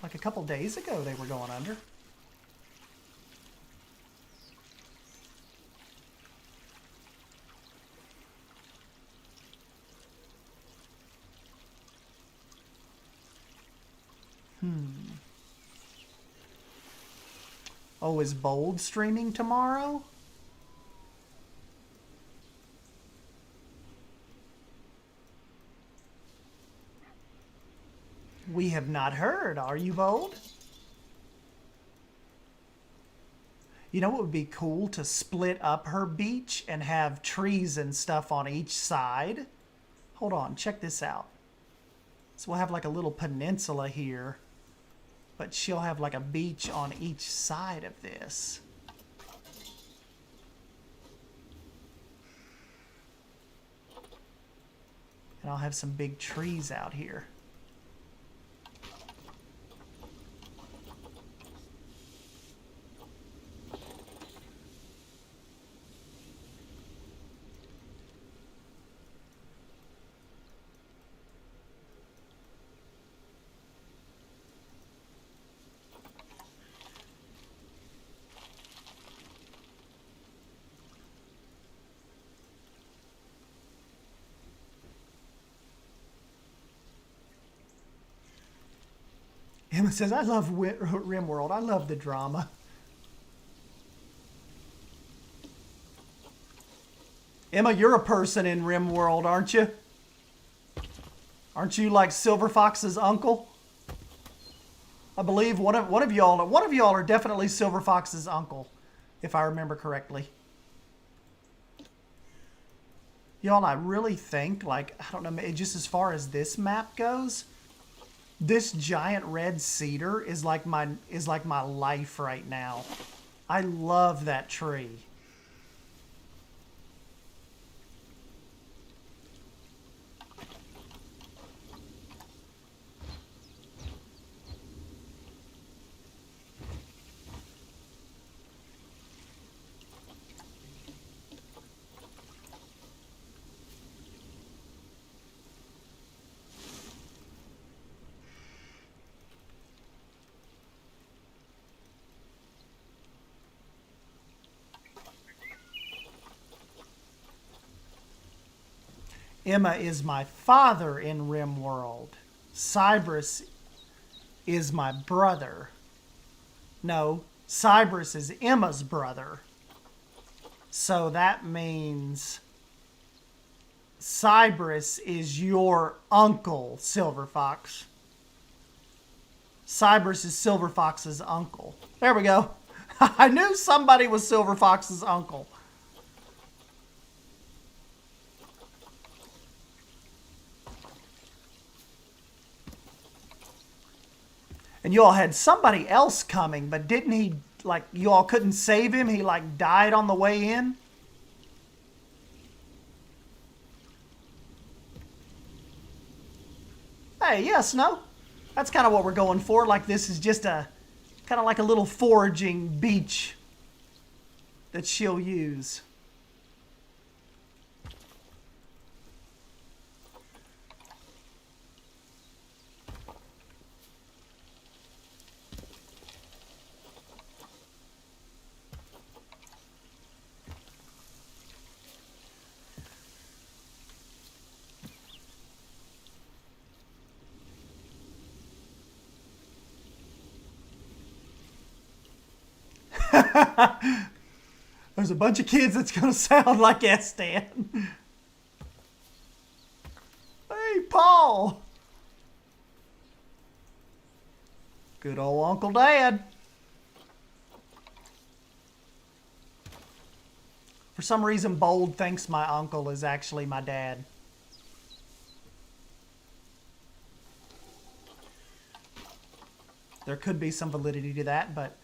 Like a couple days ago they were going under. Oh, is Bold streaming tomorrow? We have not heard. Are you, Bold? You know what would be cool? To split up her beach and have trees and stuff on each side. Hold on, check this out. So we'll have like a little peninsula here, but she'll have like a beach on each side of this. And I'll have some big trees out here. Emma says, I love RimWorld. I love the drama. Emma, you're a person in RimWorld, aren't you? Aren't you like Silver Fox's uncle? I believe one of y'all are definitely Silver Fox's uncle, if I remember correctly. Y'all, I really think, like, I don't know, just as far as this map goes, this giant red cedar is like my life right now. I love that tree. Emma is my father in RimWorld. Cybers is my brother. No, Cybers is Emma's brother. So that means Cybers is your uncle, Silver Fox. Cybers is Silver Fox's uncle. There we go. I knew somebody was Silver Fox's uncle. And you all had somebody else coming, but didn't he, like, you all couldn't save him? He, like, died on the way in? Hey, yes, no? That's kind of what we're going for. Like, this is just a, kind of like a little foraging beach that she'll use. There's a bunch of kids that's going to sound like Estan. Hey, Paul. Good old Uncle Dad. For some reason, Bold thinks my uncle is actually my dad. There could be some validity to that, but...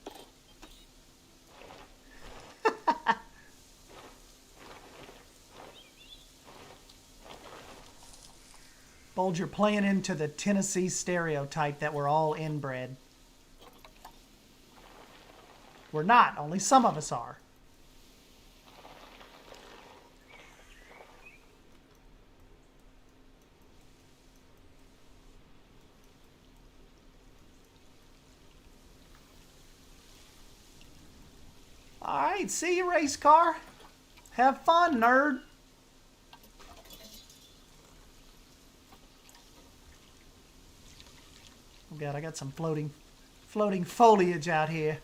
Bold, you're playing into the Tennessee stereotype that we're all inbred. We're not. Only some of us are. All right, see you, race car. Have fun, nerd. Oh God, I got some floating foliage out here.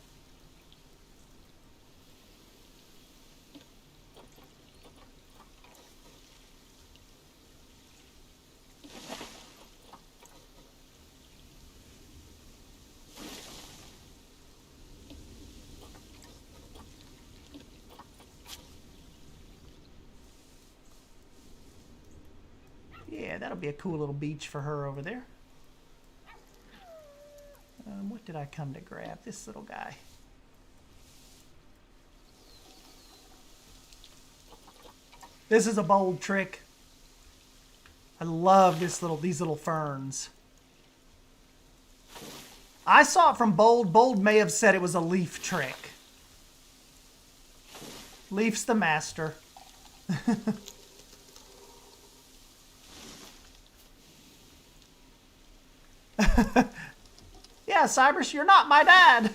Yeah, that'll be a cool little beach for her over there. What did I come to grab? This little guy. This is a Bold trick. I love these little ferns. I saw it from Bold. Bold may have said it was a Leaf trick. Leaf's the master. Yeah, Cybers, you're not my dad.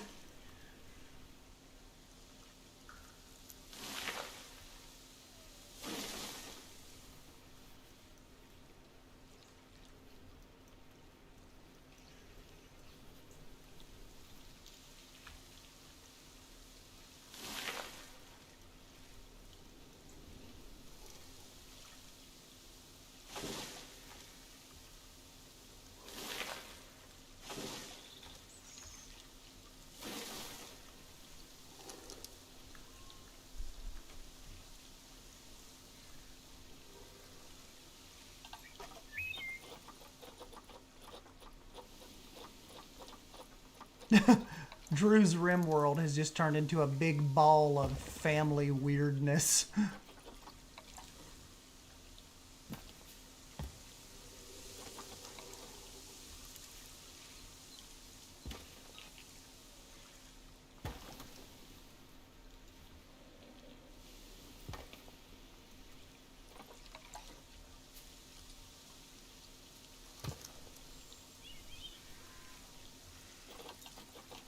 Drew's RimWorld has just turned into a big ball of family weirdness.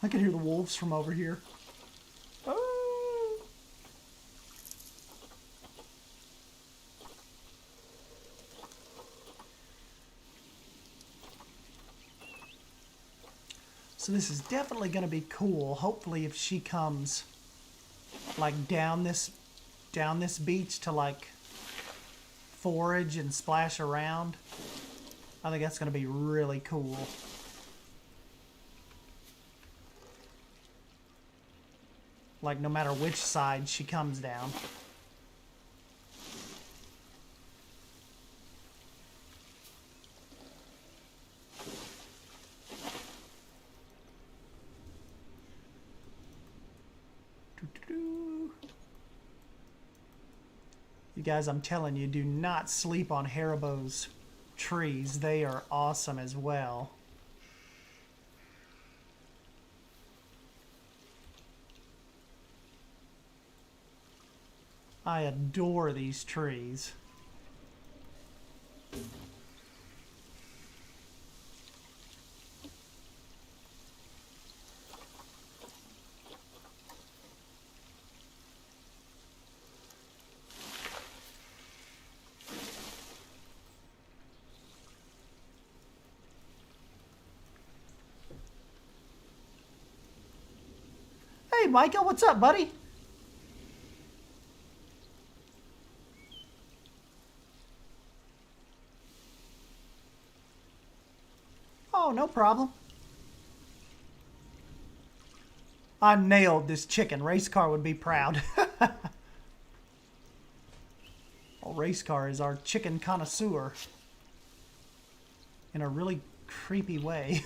I can hear the wolves from over here. Oh. So this is definitely going to be cool. Hopefully if she comes like down this beach to like forage and splash around, I think that's going to be really cool. Like no matter which side she comes down. You guys, I'm telling you, do not sleep on Haribo's trees. They are awesome as well. I adore these trees. Hey, Micah, what's up, buddy? Oh, no problem. I nailed this chicken. Race car would be proud. Well, Race car is our chicken connoisseur in a really creepy way.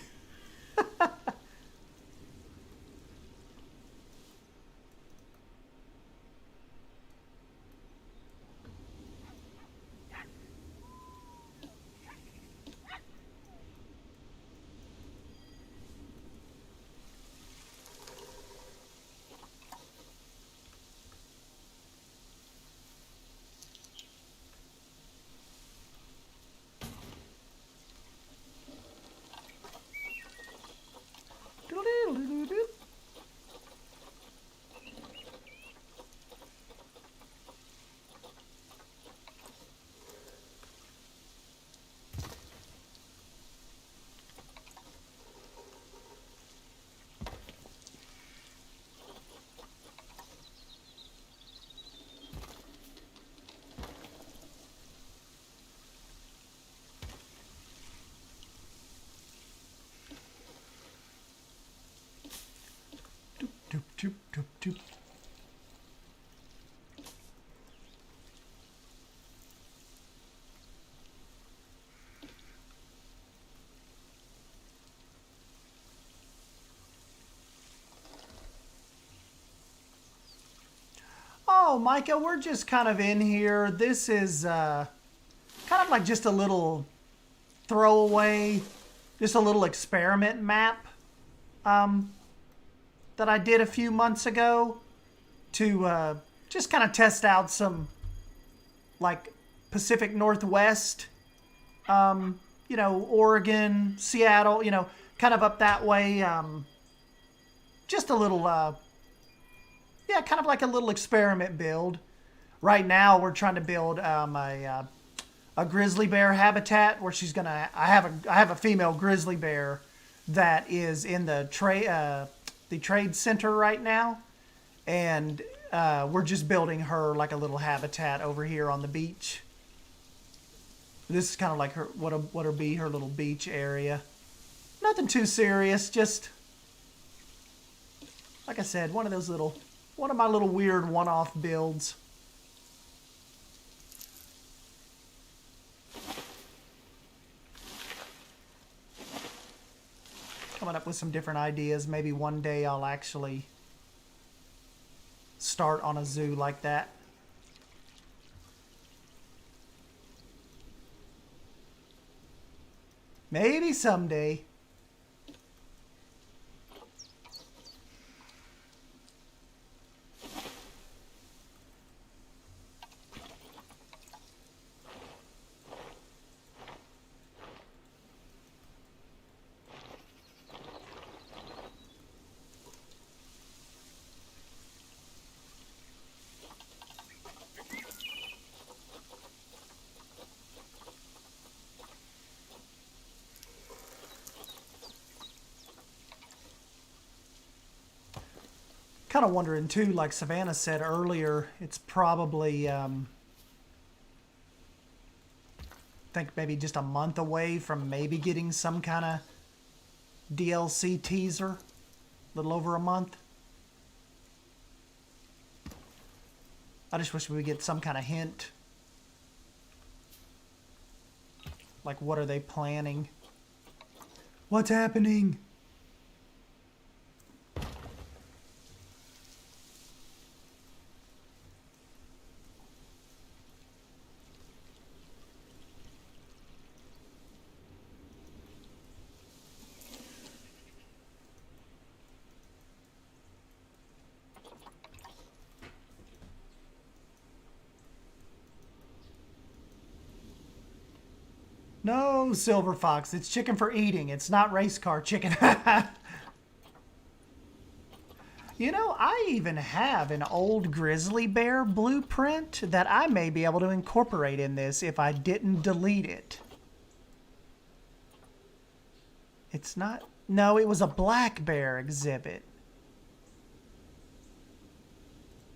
Doop, doop, doop, doop. Oh, Micah, we're just kind of in here. This is kind of like just a little throwaway, just a little experiment map that I did a few months ago to just kind of test out some like Pacific Northwest, you know, Oregon, Seattle, you know, kind of up that way. Just a little, yeah, kind of like a little experiment build. Right now, we're trying to build a grizzly bear habitat where she's gonna. I have a female grizzly bear that is in the trade center right now, and we're just building her like a little habitat over here on the beach. This is kind of like her what'll be her little beach area. Nothing too serious, just like I said, one of my little weird one-off builds. Coming up with some different ideas. Maybe one day I'll actually start on a zoo like that. Maybe someday. kind of wondering too, like Savannah said earlier, it's probably, I think maybe just a month away from maybe getting some kind of DLC teaser. A little over a month. I just wish we would get some kind of hint. Like, what are they planning? What's happening? No, Silver Fox, it's chicken for eating. It's not race car chicken. You know, I even have an old grizzly bear blueprint that I may be able to incorporate in this if I didn't delete it. It's not... No, it was a black bear exhibit.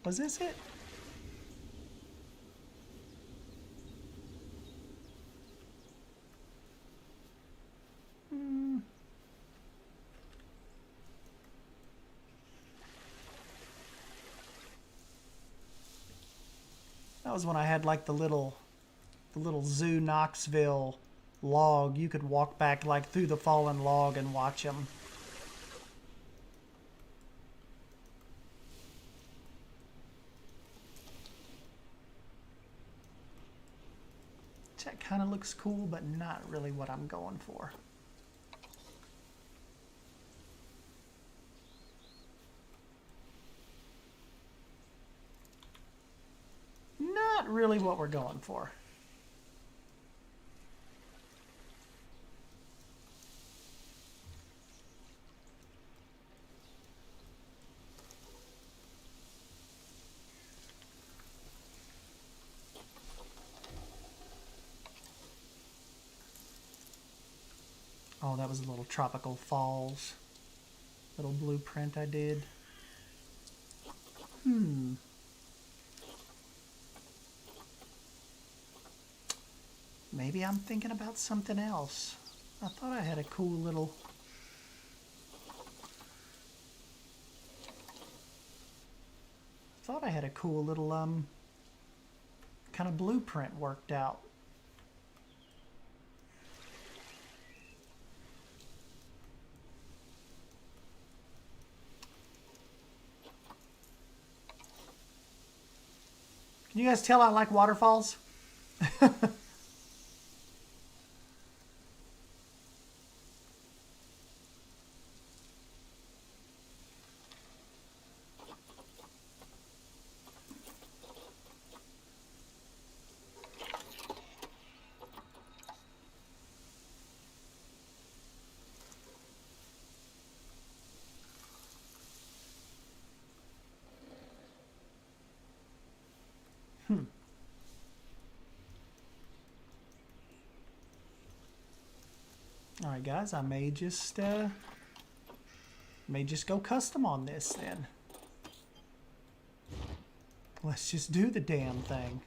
Was this it? That was when I had like the little Zoo Knoxville log. You could walk back like through the fallen log and watch them. That kind of looks cool, but not really what I'm going for. Not really what we're going for. Oh, that was a little Tropical Falls. Little blueprint I did. Maybe I'm thinking about something else. I thought I had a cool little... kind of blueprint worked out. Can you guys tell I like waterfalls? All right, guys, I may just go custom on this then. Let's just do the damn thing.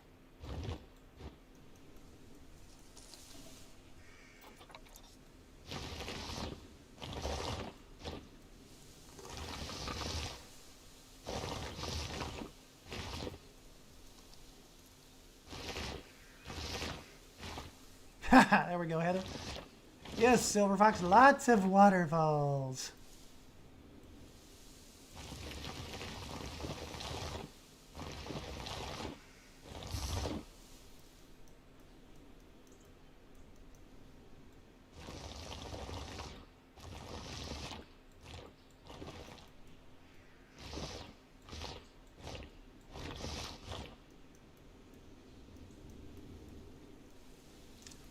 There we go, Heather. Yes, Silver Fox, lots of waterfalls.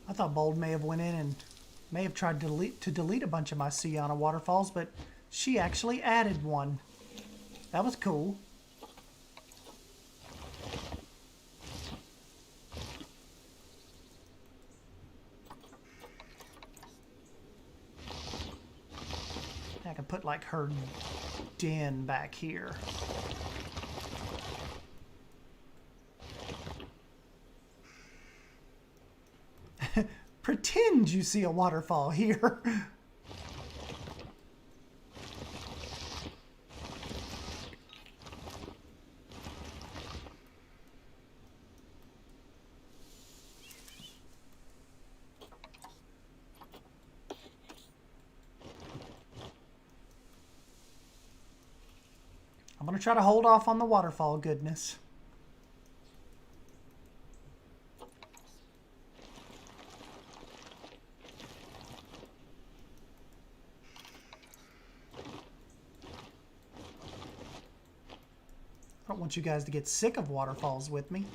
I thought Bold may have went in and may have tried to delete a bunch of my Sienna waterfalls, but she actually added one. That was cool. I can put like her den back here. Pretend you see a waterfall here. I'm going to try to hold off on the waterfall goodness. I don't want you guys to get sick of waterfalls with me.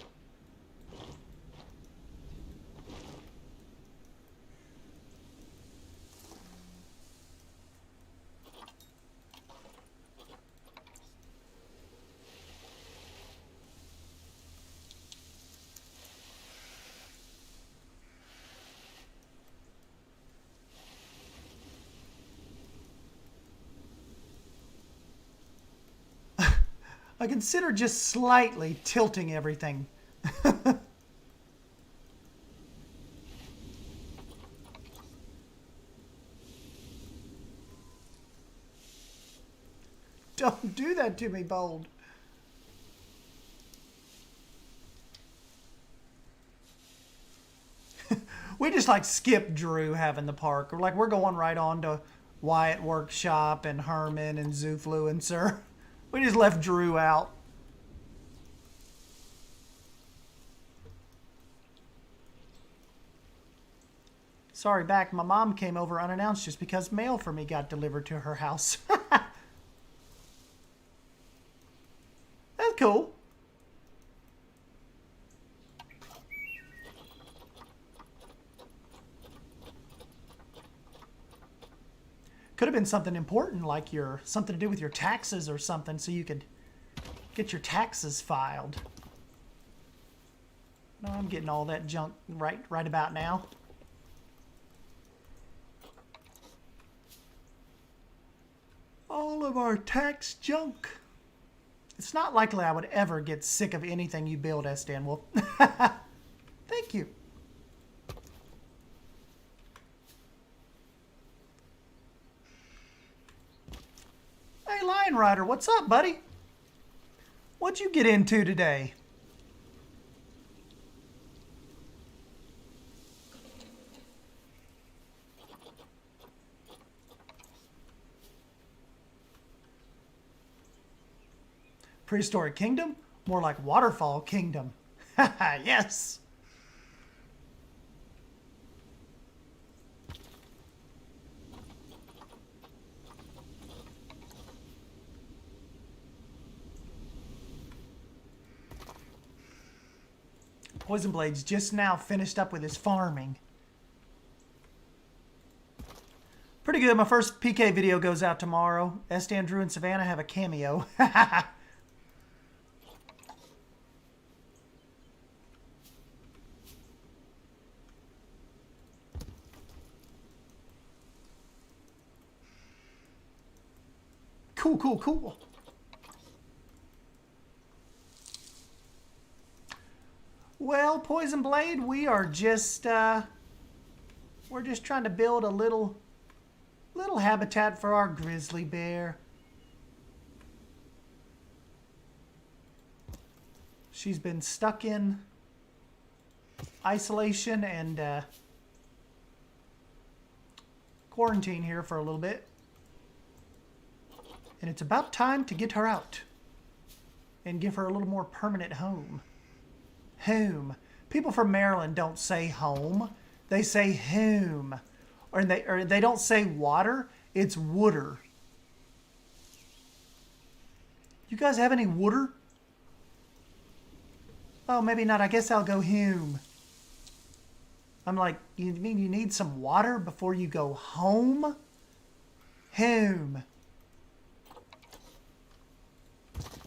I consider just slightly tilting everything. Don't do that to me, Bold. We just like skip Drew having the park. We're going right on to Wyatt Workshop and Herman and Zoofluencer. We just left Drew out. Sorry, back. My mom came over unannounced just because mail for me got delivered to her house. That's cool. Could have been something important, like something to do with your taxes or something, so you could get your taxes filed. No, I'm getting all that junk right about now. All of our tax junk. It's not likely I would ever get sick of anything you build, S. Dan Wolf. Thank you. Hey, Lion Rider, what's up, buddy? What'd you get into today? Prehistoric Kingdom? More like Waterfall Kingdom. Haha, yes! Poison Blade's just now finished up with his farming. Pretty good. My first PK video goes out tomorrow. S. Dan, Drew, and Savannah have a cameo. Cool, cool, cool. Well, Poison Blade, we are just we're just trying to build a little habitat for our grizzly bear. She's been stuck in isolation and quarantine here for a little bit. And it's about time to get her out and give her a little more permanent home. Home. People from Maryland don't say home. They say home. Or they don't say water. It's wooder. You guys have any wooder? Oh, maybe not. I guess I'll go home. I'm like, you mean you need some water before you go home? Home.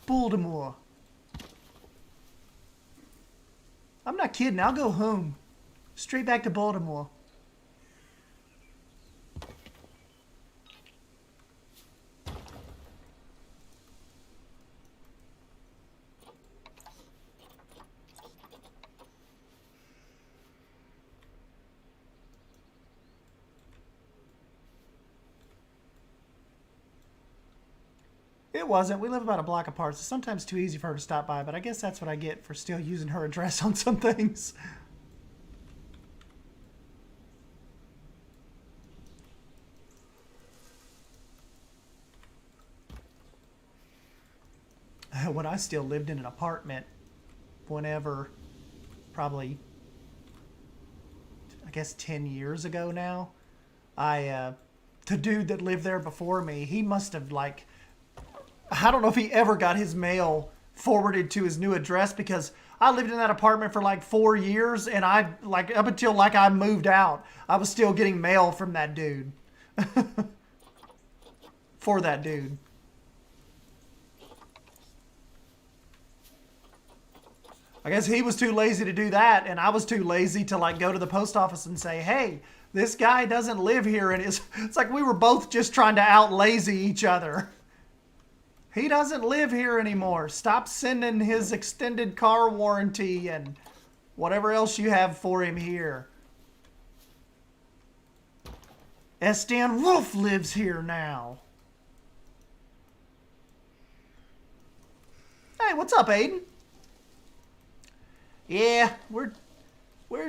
Baltimore. I'm not kidding. I'll go home. Straight back to Baltimore. It wasn't. We live about a block apart, so sometimes too easy for her to stop by, but I guess that's what I get for still using her address on some things. When I still lived in an apartment, whenever, probably, I guess 10 years ago now, the dude that lived there before me, he must have like, I don't know if he ever got his mail forwarded to his new address, because I lived in that apartment for like 4 years, and I, like, up until like I moved out, I was still getting mail from that dude. For that dude. I guess he was too lazy to do that, and I was too lazy to like go to the post office and say, hey, this guy doesn't live here, and it's like we were both just trying to out lazy each other. He doesn't live here anymore. Stop sending his extended car warranty and whatever else you have for him here. Stan Wolf lives here now. Hey, what's up, Aiden? Yeah, we're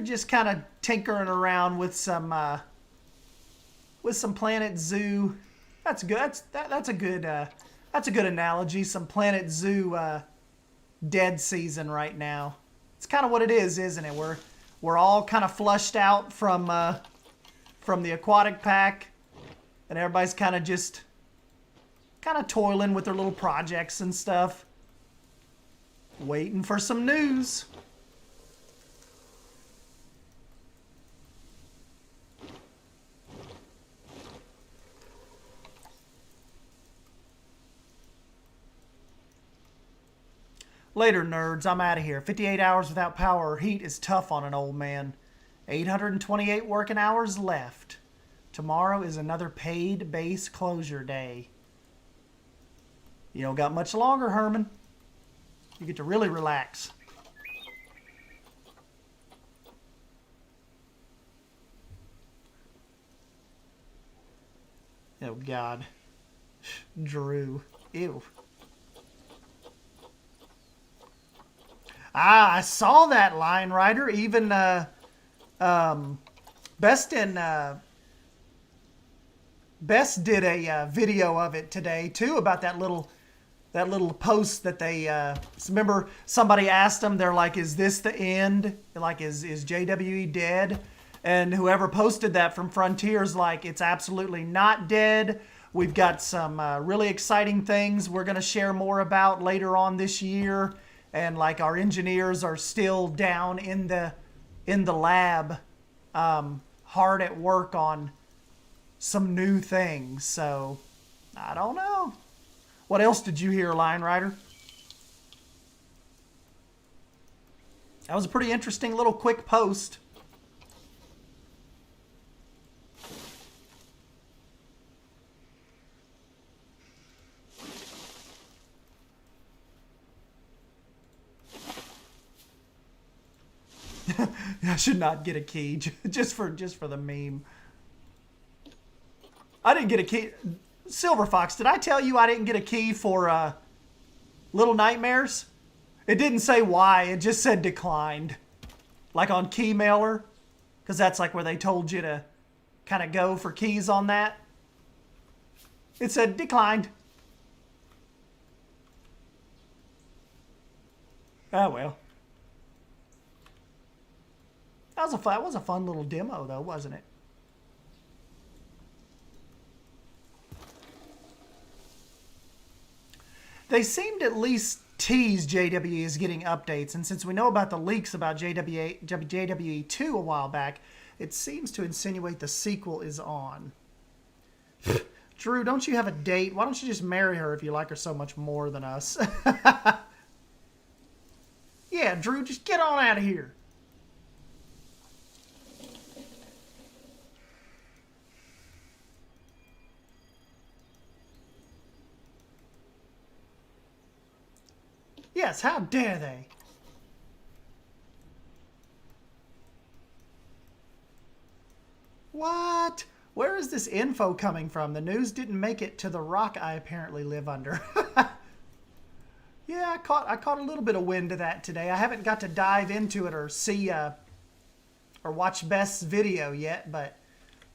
just kind of tinkering around with some Planet Zoo. That's good. That's a good analogy. Some Planet Zoo dead season right now. It's kind of what it is, isn't it? We're all kind of flushed out from the aquatic pack, and everybody's kind of just toiling with their little projects and stuff, waiting for some news. Later, nerds. I'm out of here. 58 hours without power or heat is tough on an old man. 828 working hours left. Tomorrow is another paid base closure day. You don't got much longer, Herman. You get to really relax. Oh, God. Drew. Ew. Ah, I saw that, Lion Rider. Even Best did a video of it today too, about that little post that they remember somebody asked them, they're like, is this the end? Like, is JWE dead? And whoever posted that from Frontier's like, it's absolutely not dead. We've got some really exciting things we're going to share more about later on this year. And like, our engineers are still down in the lab, hard at work on some new things. So I don't know. What else did you hear, Lion Rider? That was a pretty interesting little quick post. I should not get a key just for the meme. I didn't get a key. Silver Fox, did I tell you I didn't get a key for Little Nightmares? It didn't say why. It just said declined. Like on Keymailer. Because that's like where they told you to kind of go for keys on that. It said declined. Oh, well. That was a fun little demo, though, wasn't it? They seemed at least tease JWE is getting updates, and since we know about the leaks about JWE 2 a while back, it seems to insinuate the sequel is on. Drew, don't you have a date? Why don't you just marry her if you like her so much more than us? Yeah, Drew, just get on out of here. Yes, how dare they? What? Where is this info coming from? The news didn't make it to the rock I apparently live under. Yeah, I caught a little bit of wind of that today. I haven't got to dive into it or see or watch Beth's video yet, but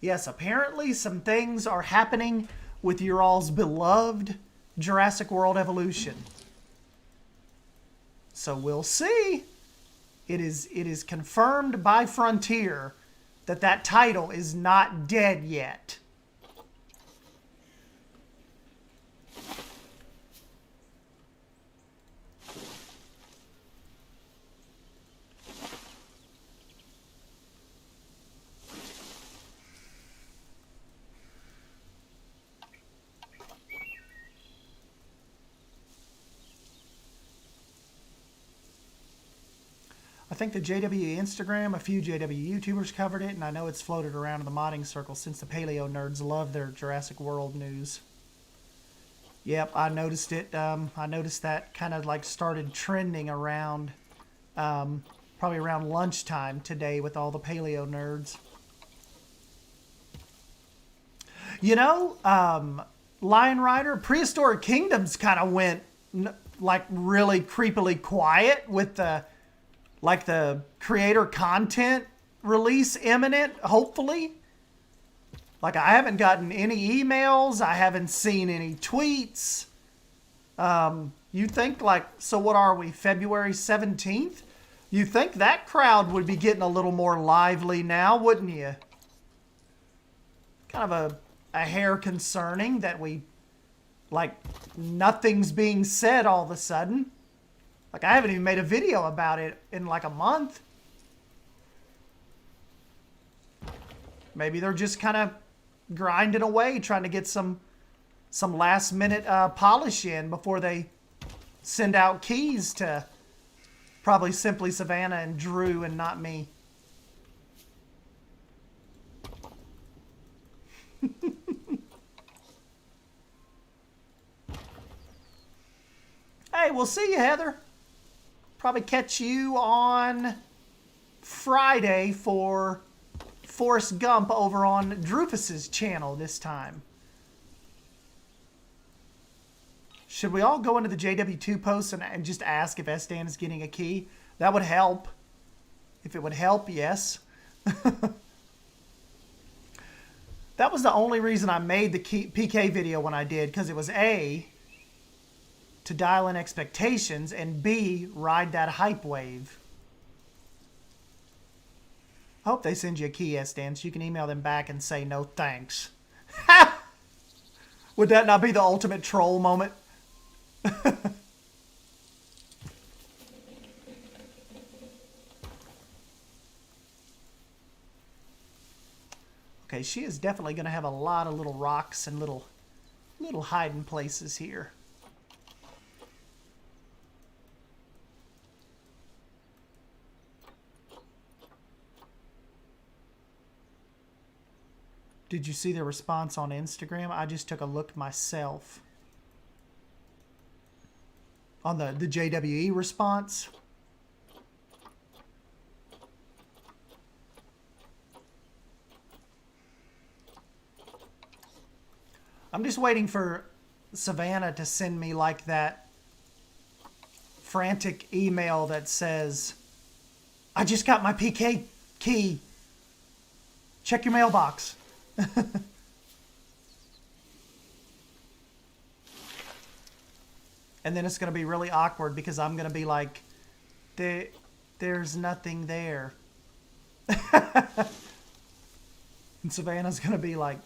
yes, apparently some things are happening with your all's beloved Jurassic World Evolution. So we'll see. It is confirmed by Frontier that that title is not dead yet. I think the JW Instagram, a few JW YouTubers covered it, and I know it's floated around in the modding circle since the paleo nerds love their Jurassic World news. Yep, I noticed it. I noticed that kind of like started trending around, probably around lunchtime today with all the paleo nerds. You know, Lion Rider, Prehistoric Kingdoms kind of went like really creepily quiet with the creator content release imminent, hopefully. Like, I haven't gotten any emails. I haven't seen any tweets. You think, like, so what are we, February 17th? You think that crowd would be getting a little more lively now, wouldn't you? Kind of a hair concerning that we, like, nothing's being said all of a sudden. Like, I haven't even made a video about it in like a month. Maybe they're just kind of grinding away, trying to get some last minute polish in before they send out keys to probably simply Savannah and Drew and not me. Hey, we'll see you, Heather. Probably catch you on Friday for Forrest Gump over on Drufus's channel this time. Should we all go into the JW2 post and just ask if Estan is getting a key? That would help. If it would help, yes. That was the only reason I made the PK video when I did, because it was A, to dial in expectations, and B, ride that hype wave. I hope they send you a key, Estan, so you can email them back and say no thanks. Would that not be the ultimate troll moment? Okay, she is definitely going to have a lot of little rocks and little hiding places here. Did you see the response on Instagram? I just took a look myself. On the JWE response. I'm just waiting for Savannah to send me like that frantic email that says, I just got my PK key. Check your mailbox. And then it's going to be really awkward because I'm going to be like, there's nothing there. And Savannah's going to be like,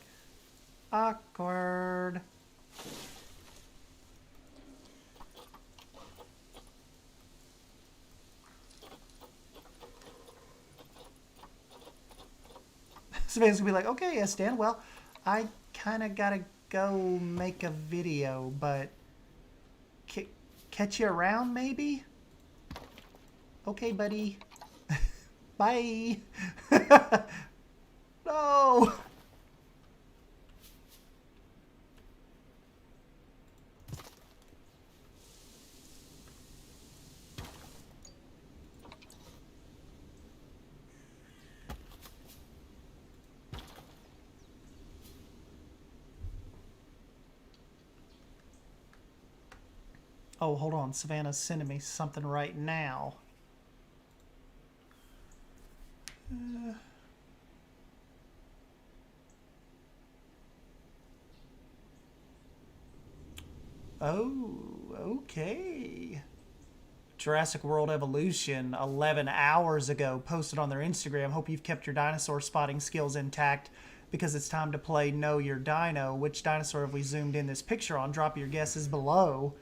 awkward. Savannah's going to be like, okay, yes, Dan, well, I kind of got to go make a video, but catch you around, maybe? Okay, buddy. Bye. No. Oh, hold on. Savannah's sending me something right now. Oh, okay. Jurassic World Evolution 11 hours ago posted on their Instagram. Hope you've kept your dinosaur spotting skills intact because it's time to play Know Your Dino. Which dinosaur have we zoomed in this picture on? Drop your guesses below.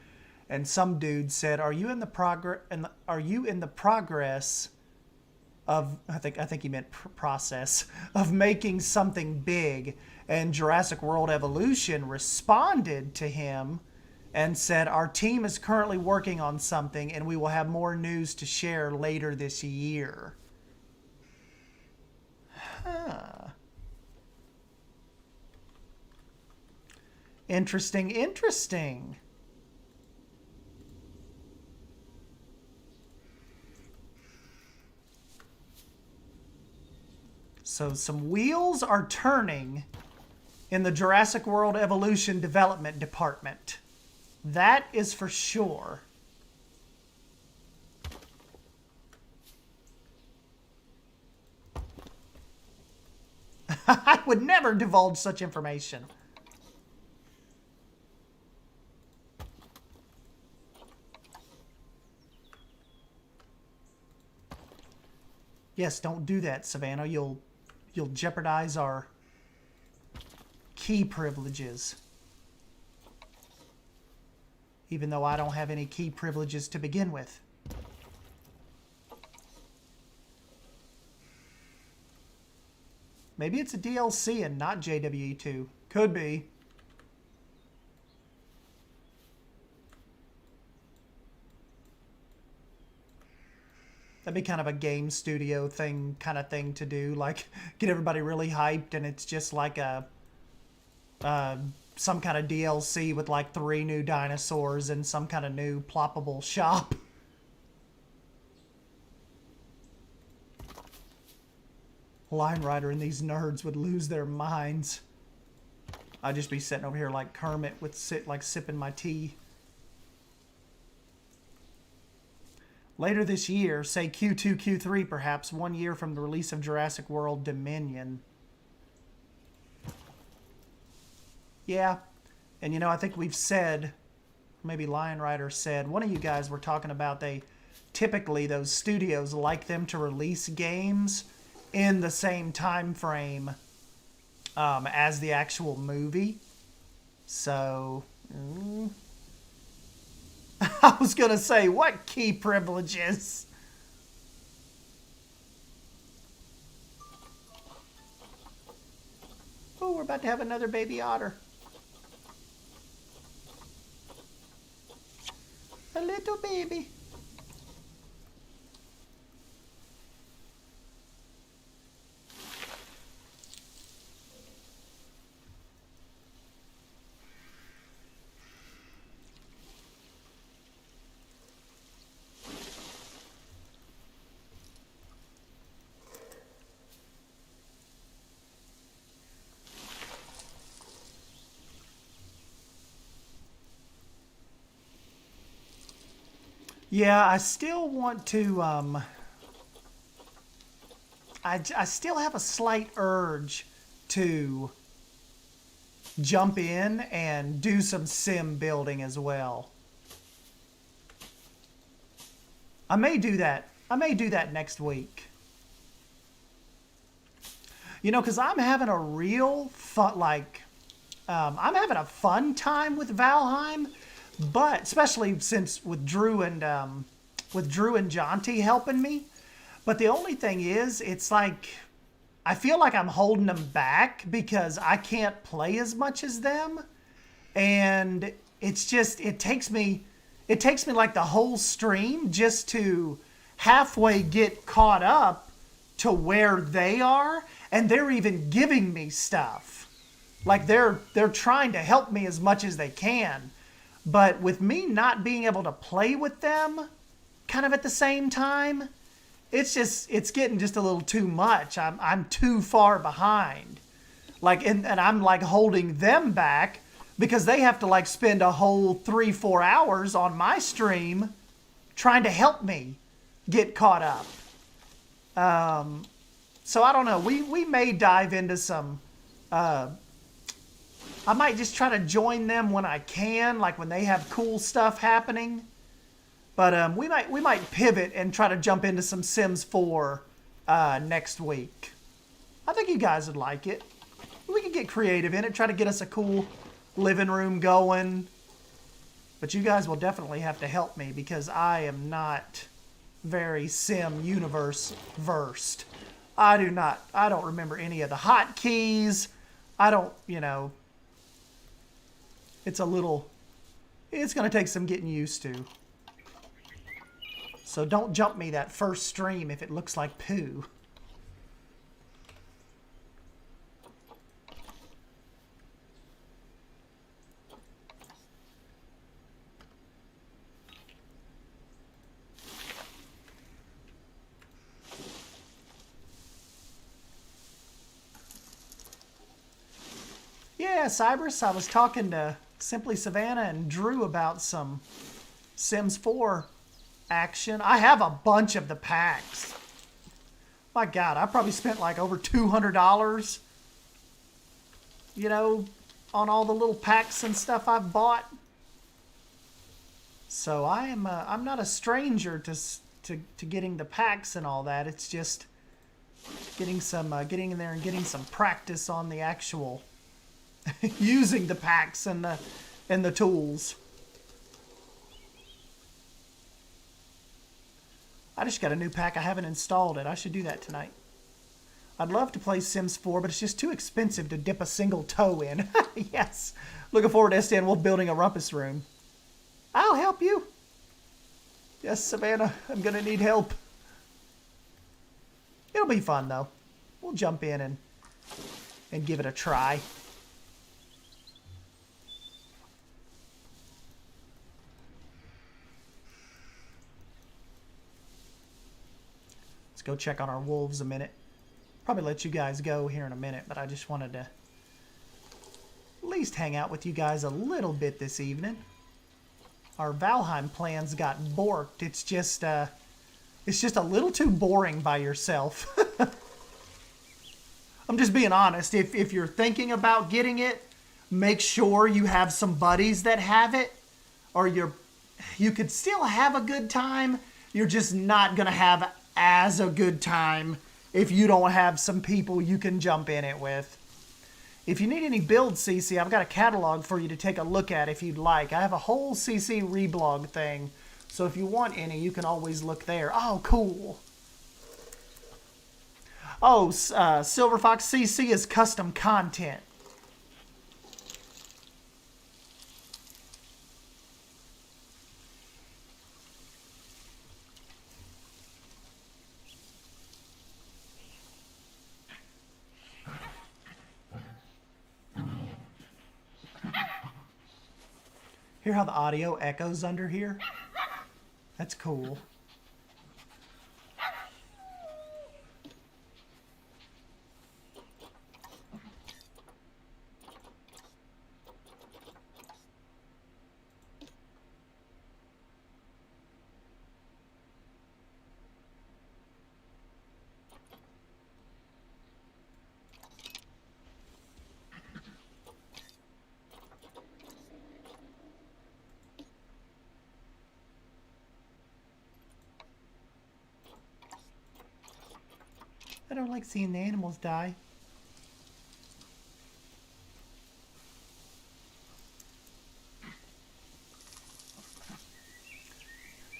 And some dude said, "Are you in the progress of?" I think he meant process of making something big. And Jurassic World Evolution responded to him and said, "Our team is currently working on something, and we will have more news to share later this year." Huh. Interesting, interesting. So some wheels are turning in the Jurassic World Evolution Development Department. That is for sure. I would never divulge such information. Yes, don't do that, Savannah. You'll jeopardize our key privileges. Even though I don't have any key privileges to begin with. Maybe it's a DLC and not JWE2. Could be. That'd be kind of a game studio kind of thing to do. Like, get everybody really hyped and it's just like some kind of DLC with like 3 new dinosaurs and some kind of new ploppable shop. Line Rider and these nerds would lose their minds. I'd just be sitting over here like Kermit with sipping my tea. Later this year, say Q2, Q3 perhaps, 1 year from the release of Jurassic World Dominion. Yeah, and you know, I think we've said, maybe Lion Rider said, one of you guys were talking about typically those studios like them to release games in the same time frame as the actual movie. So, I was going to say, what key privileges? Oh, we're about to have another baby otter. A little baby. Yeah, I still want to, I still have a slight urge to jump in and do some sim building as well. I may do that. I may do that next week. You know, because I'm having a real fun, I'm having a fun time with Valheim. But especially since with Drew and Jonty helping me. But the only thing is, it's like I feel like I'm holding them back because I can't play as much as them, and it's just it takes me like the whole stream just to halfway get caught up to where they are, and they're even giving me stuff. Like they're trying to help me as much as they can. But with me not being able to play with them kind of at the same time, it's getting just a little too much. I'm too far behind. And I'm like holding them back because they have to like spend a whole 3-4 hours on my stream trying to help me get caught up. So I don't know. We may dive into some. I might just try to join them when I can, like when they have cool stuff happening. But we might pivot and try to jump into some Sims 4 next week. I think you guys would like it. We could get creative in it, try to get us a cool living room going. But you guys will definitely have to help me because I am not very Sim universe versed. I don't remember any of the hotkeys. I don't, it's going to take some getting used to. So don't jump me that first stream if it looks like poo. Yeah, Cybers, I was talking to Simply Savannah and Drew about some Sims 4 action. I have a bunch of the packs. My God, I probably spent like over $200, on all the little packs and stuff I've bought. So I'm not a stranger to getting the packs and all that. It's just getting in there and getting some practice on the actual using the packs and the tools. I just got a new pack. I haven't installed it. I should do that tonight. I'd love to play Sims 4, but it's just too expensive to dip a single toe in. Yes. Looking forward to SDN Wolf building a rumpus room. I'll help you. Yes, Savannah, I'm going to need help. It'll be fun, though. We'll jump in and give it a try. Go check on our wolves a minute. Probably let you guys go here in a minute, but I just wanted to at least hang out with you guys a little bit this evening. Our Valheim plans got borked. It's just a little too boring by yourself. I'm just being honest. If you're thinking about getting it, make sure you have some buddies that have it, or you could still have a good time. You're just not gonna have as a good time if you don't have some people you can jump in it with. If you need any builds, CC, I've got a catalog for you to take a look at if you'd like. I have a whole CC reblog thing, so if you want any, you can always look there. Oh, cool. Oh, Silver Fox CC is custom content. Hear how the audio echoes under here? That's cool. I don't like seeing the animals die.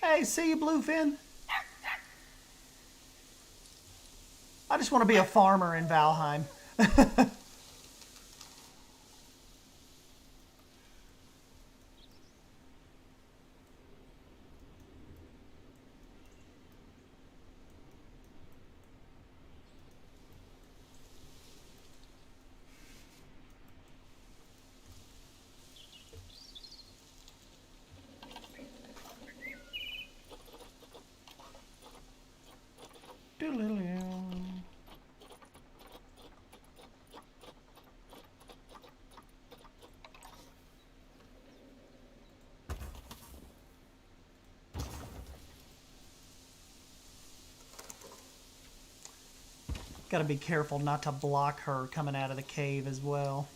Hey, see you, Bluefin. I just want to be a farmer in Valheim. Gotta be careful not to block her coming out of the cave as well.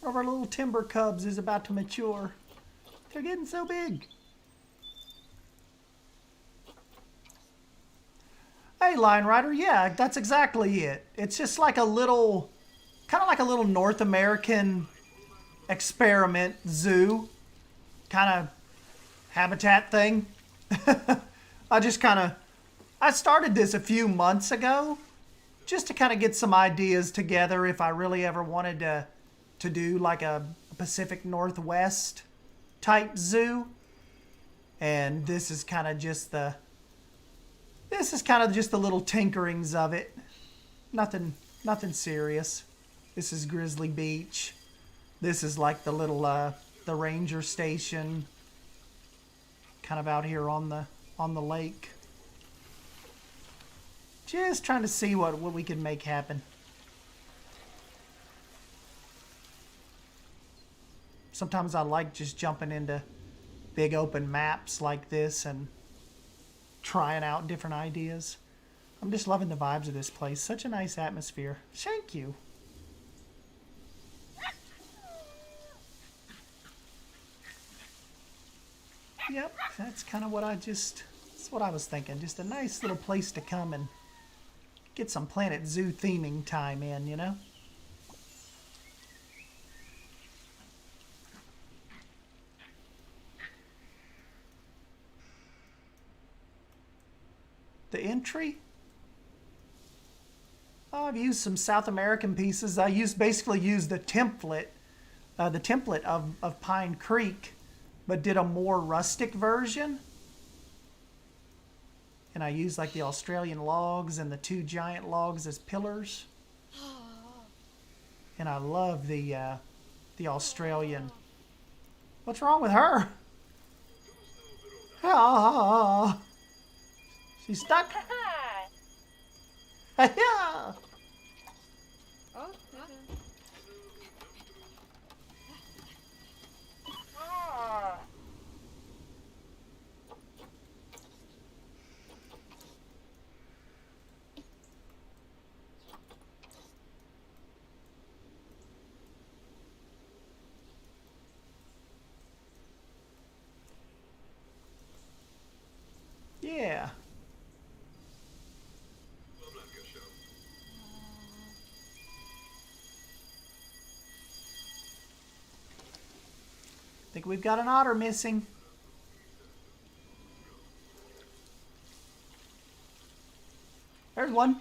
One of our little timber cubs is about to mature. They're getting so big. Hey, Line Rider, yeah, that's exactly it. It's just like a little, kind of like a little North American experiment zoo kind of habitat thing. I started this a few months ago just to kind of get some ideas together if I really ever wanted to do like a Pacific Northwest type zoo. And this is kind of just the little tinkerings of it. Nothing serious. This is Grizzly Beach. This is like the little the ranger station kind of out here on the lake. Just trying to see what we can make happen. Sometimes I like just jumping into big open maps like this and trying out different ideas. I'm just loving the vibes of this place. Such a nice atmosphere. Thank you. Yep, that's kind of that's what I was thinking. Just a nice little place to come and get some Planet Zoo theming time in, you know? The entry? Oh, I've used some South American pieces. I basically used the template of Pine Creek, but did a more rustic version. And I used like the Australian logs and the two giant logs as pillars. And I love the Australian. What's wrong with her? Ah. She's stuck. Yeah. Yeah. I think we've got an otter missing. There's one.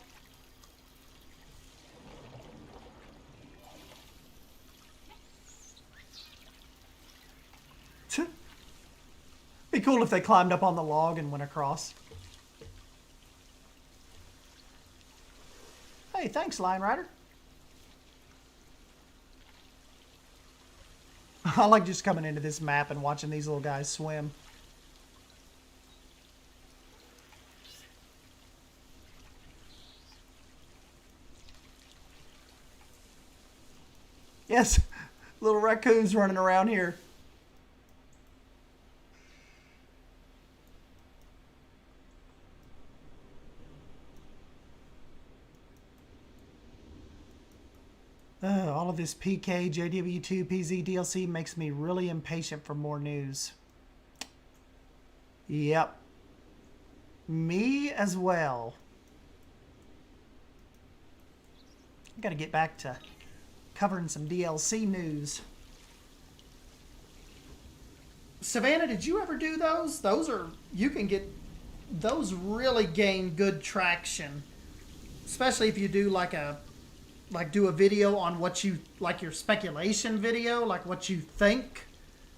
Be cool if they climbed up on the log and went across. Hey, thanks, Line Rider. I like just coming into this map and watching these little guys swim. Yes, little raccoons running around here. All of this PK, JW2, PZ DLC makes me really impatient for more news. Yep. Me as well. I gotta get back to covering some DLC news. Savannah, did you ever do those? Those are, you can get, those really gain good traction. Especially if you do do a video on what you, like your speculation video, like what you think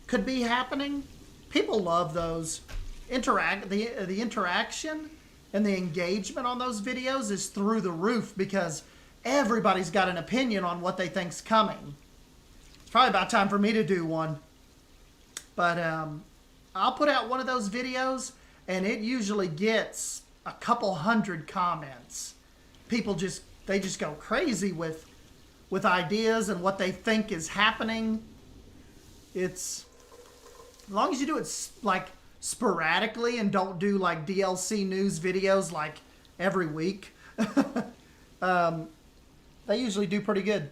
could be happening. People love those. The interaction and the engagement on those videos is through the roof because everybody's got an opinion on what they think's coming. It's probably about time for me to do one. But I'll put out one of those videos and it usually gets a couple hundred comments. People just go crazy with ideas and what they think is happening. It's, as long as you do it like sporadically and don't do like DLC news videos like every week, they usually do pretty good.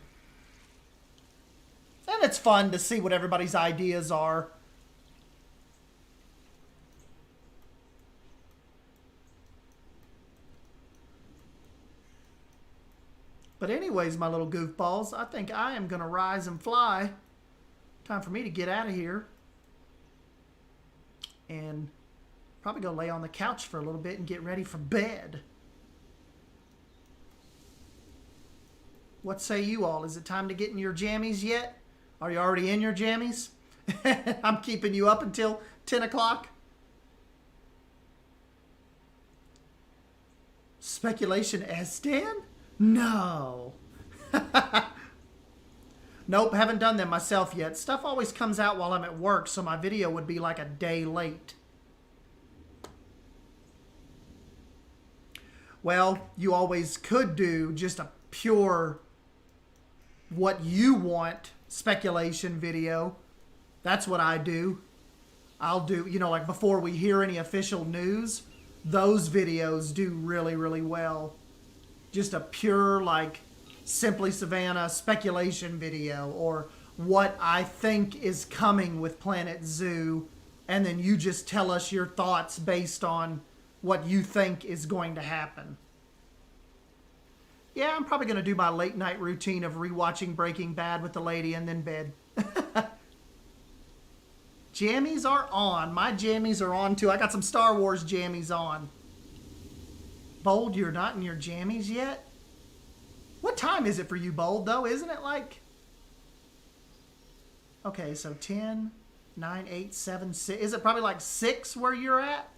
And it's fun to see what everybody's ideas are. But anyways, my little goofballs, I think I am going to rise and fly. Time for me to get out of here. And probably go lay on the couch for a little bit and get ready for bed. What say you all? Is it time to get in your jammies yet? Are you already in your jammies? I'm keeping you up until 10 o'clock. Speculation as Stan? No. Nope, haven't done them myself yet. Stuff always comes out while I'm at work, so my video would be like a day late. Well, you always could do just a pure what you want speculation video. That's what I do. I'll do, you know, like before we hear any official news, those videos do really, really well. Just a pure, like, Simply Savannah speculation video, or what I think is coming with Planet Zoo, and then you just tell us your thoughts based on what you think is going to happen. Yeah, I'm probably going to do my late night routine of rewatching Breaking Bad with the lady and then bed. Jammies are on. My jammies are on too. I got some Star Wars jammies on. Bold, you're not in your jammies yet? What time is it for you, Bold, though? Isn't it like... Okay, so 10, 9, 8, 7, 6... Is it probably like 6 where you're at?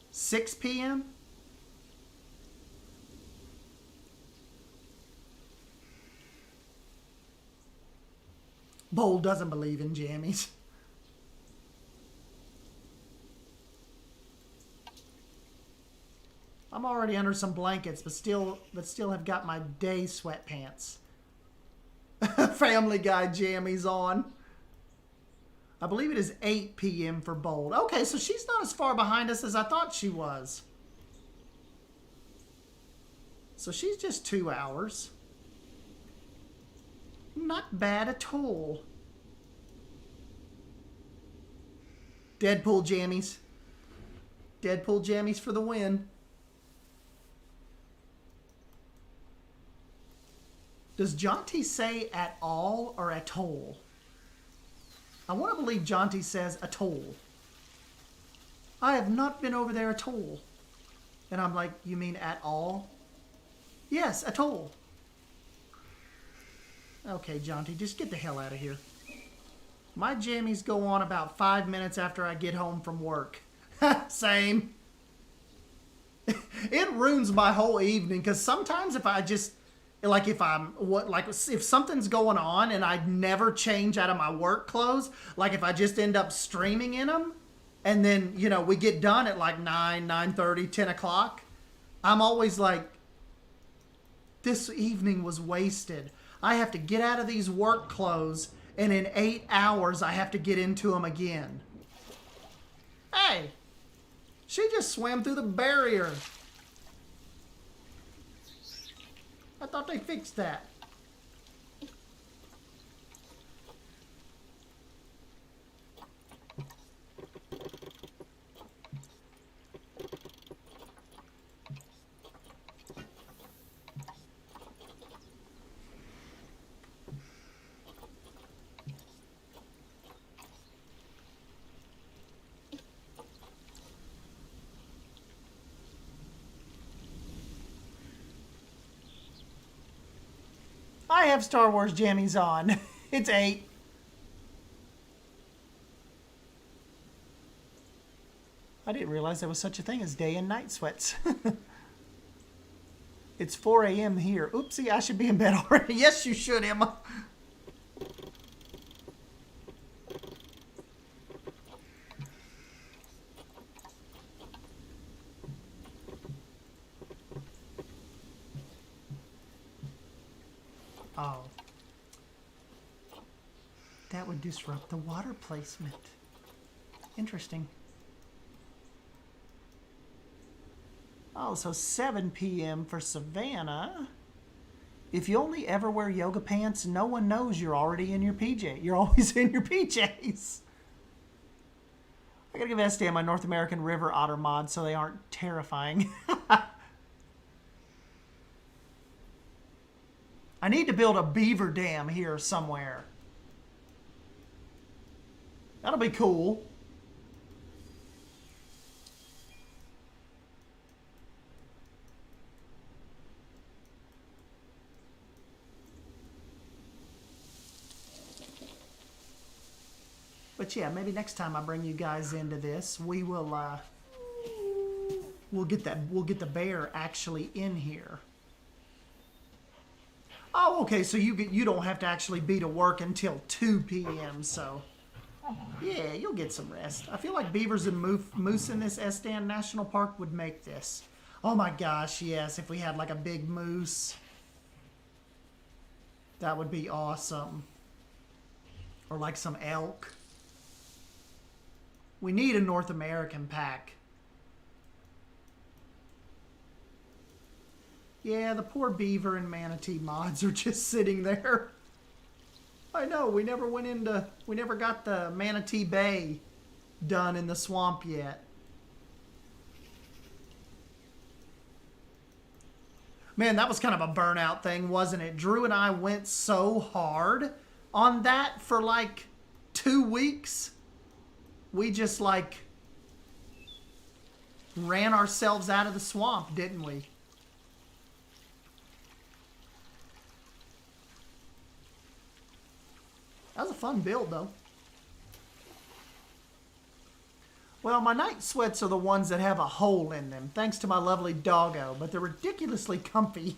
6 p.m.? Bold doesn't believe in jammies. I'm already under some blankets, but still have got my day sweatpants. Family Guy jammies on. I believe it is 8 p.m. for Bold. Okay, so she's not as far behind us as I thought she was. So she's just 2 hours. Not bad at all. Deadpool jammies. Deadpool jammies for the win. Does Jonty say at all or atoll? I want to believe Jonty says atoll. I have not been over there at all. And I'm like, you mean at all? Yes, atoll. Okay, Jonty, just get the hell out of here. My jammies go on about 5 minutes after I get home from work. Same. It ruins my whole evening because sometimes if I just... Like if something's going on and I never change out of my work clothes, like if I just end up streaming in them and then, you know, we get done at like 9, 9:30, 10 o'clock, I'm always like, this evening was wasted. I have to get out of these work clothes and in 8 hours I have to get into them again. Hey, she just swam through the barrier. I thought they fixed that. I have Star Wars jammies on. It's 8. I didn't realize there was such a thing as day and night sweats. It's 4 a.m. here. Oopsie, I should be in bed already. Yes, you should, Emma. Oh. That would disrupt the water placement. Interesting. Oh, so 7 p.m. for Savannah. If you only ever wear yoga pants, no one knows you're already in your PJ. You're always in your PJs. I gotta give SDM my North American River Otter mod so they aren't terrifying. I need to build a beaver dam here somewhere. That'll be cool. But yeah, maybe next time I bring you guys into this, we will we'll get the bear actually in here. Oh, okay, so you don't have to actually be to work until 2 p.m. So yeah, you'll get some rest. I feel like beavers and moose in this Estan National Park would make this. Oh my gosh, yes, if we had like a big moose, that would be awesome. Or like some elk. We need a North American pack. Yeah, the poor beaver and manatee mods are just sitting there. I know, we never got the Manatee Bay done in the swamp yet. Man, that was kind of a burnout thing, wasn't it? Drew and I went so hard on that for like 2 weeks. We just like ran ourselves out of the swamp, didn't we? That was a fun build, though. Well, my night sweats are the ones that have a hole in them, thanks to my lovely doggo, but they're ridiculously comfy.